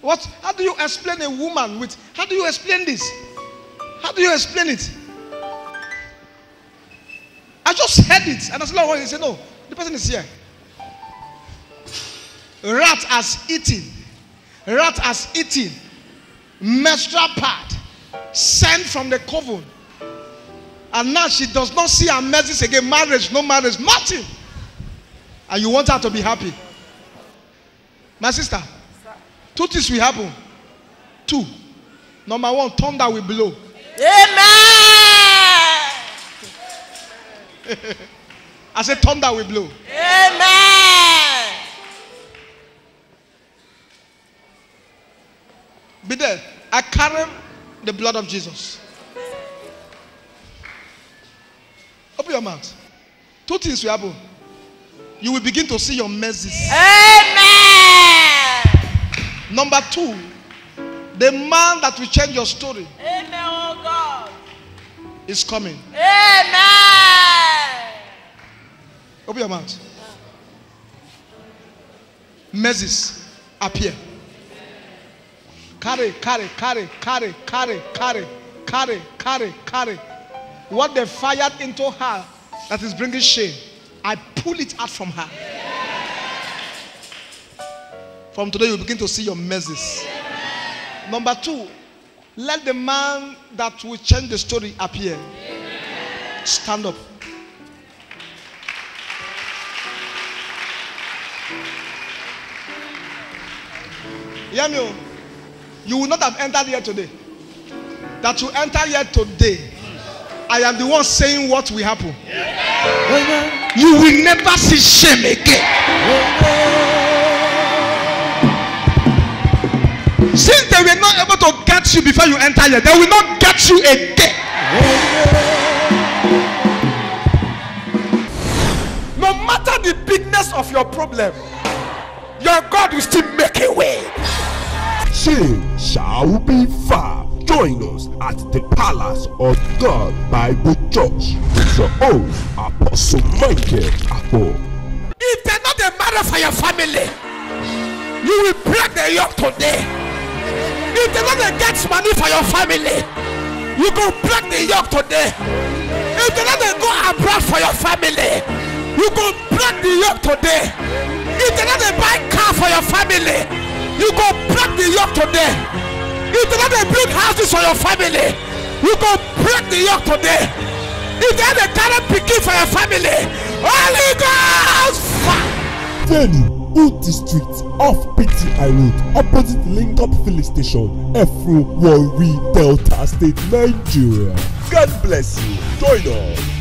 What? How do you explain a woman with? How do you explain this? How do you explain it? I just heard it, and I said, "Lord," he said, "No, the person is here." Rat has eaten. Rat has eaten. Menstrual pad sent from the coven, and now she does not see her message again. Marriage, no marriage, nothing. And you want her to be happy, my sister. 2 things will happen. 2. Number 1, thunder will blow. Amen. I said thunder will blow. Amen. Be there. I carry the blood of Jesus. Open your mouth. 2 things will happen. You will begin to see your mercies. Amen. Number 2, the man that will change your story. Amen, oh God. Is coming. Amen. Open your mouth. Mercies appear. Carry. What they fired into her that is bringing shame, I pull it out from her. From today, you begin to see your mercies. Number 2, let the man that will change the story appear. Stand up. Hear me? You will not have entered here today. That you enter here today, I am the one saying what will happen. You will never see shame again. Since they were not able to get you before you enter here, they will not get you again. your problem, your God will still make a way. Shame shall be far. Join us at the Palace of God Bible Church with your own Apostle Michael Apple. If they're not a matter for your family, you will break the yoke today. If they're not a get money for your family, you go break the yoke today. If they're not a go abroad for your family, you go break the yoke today. If they're not a buy car for your family, you go break the yoke today. If they're not a build houses for your family, you go break the yoke today. If they're not a talent picking for your family, Holy Ghost fire. Venue, Uti Street, off PTI Road, opposite Linkup Filling Station, Efru, Warri, Delta State, Nigeria. God bless you. Join us.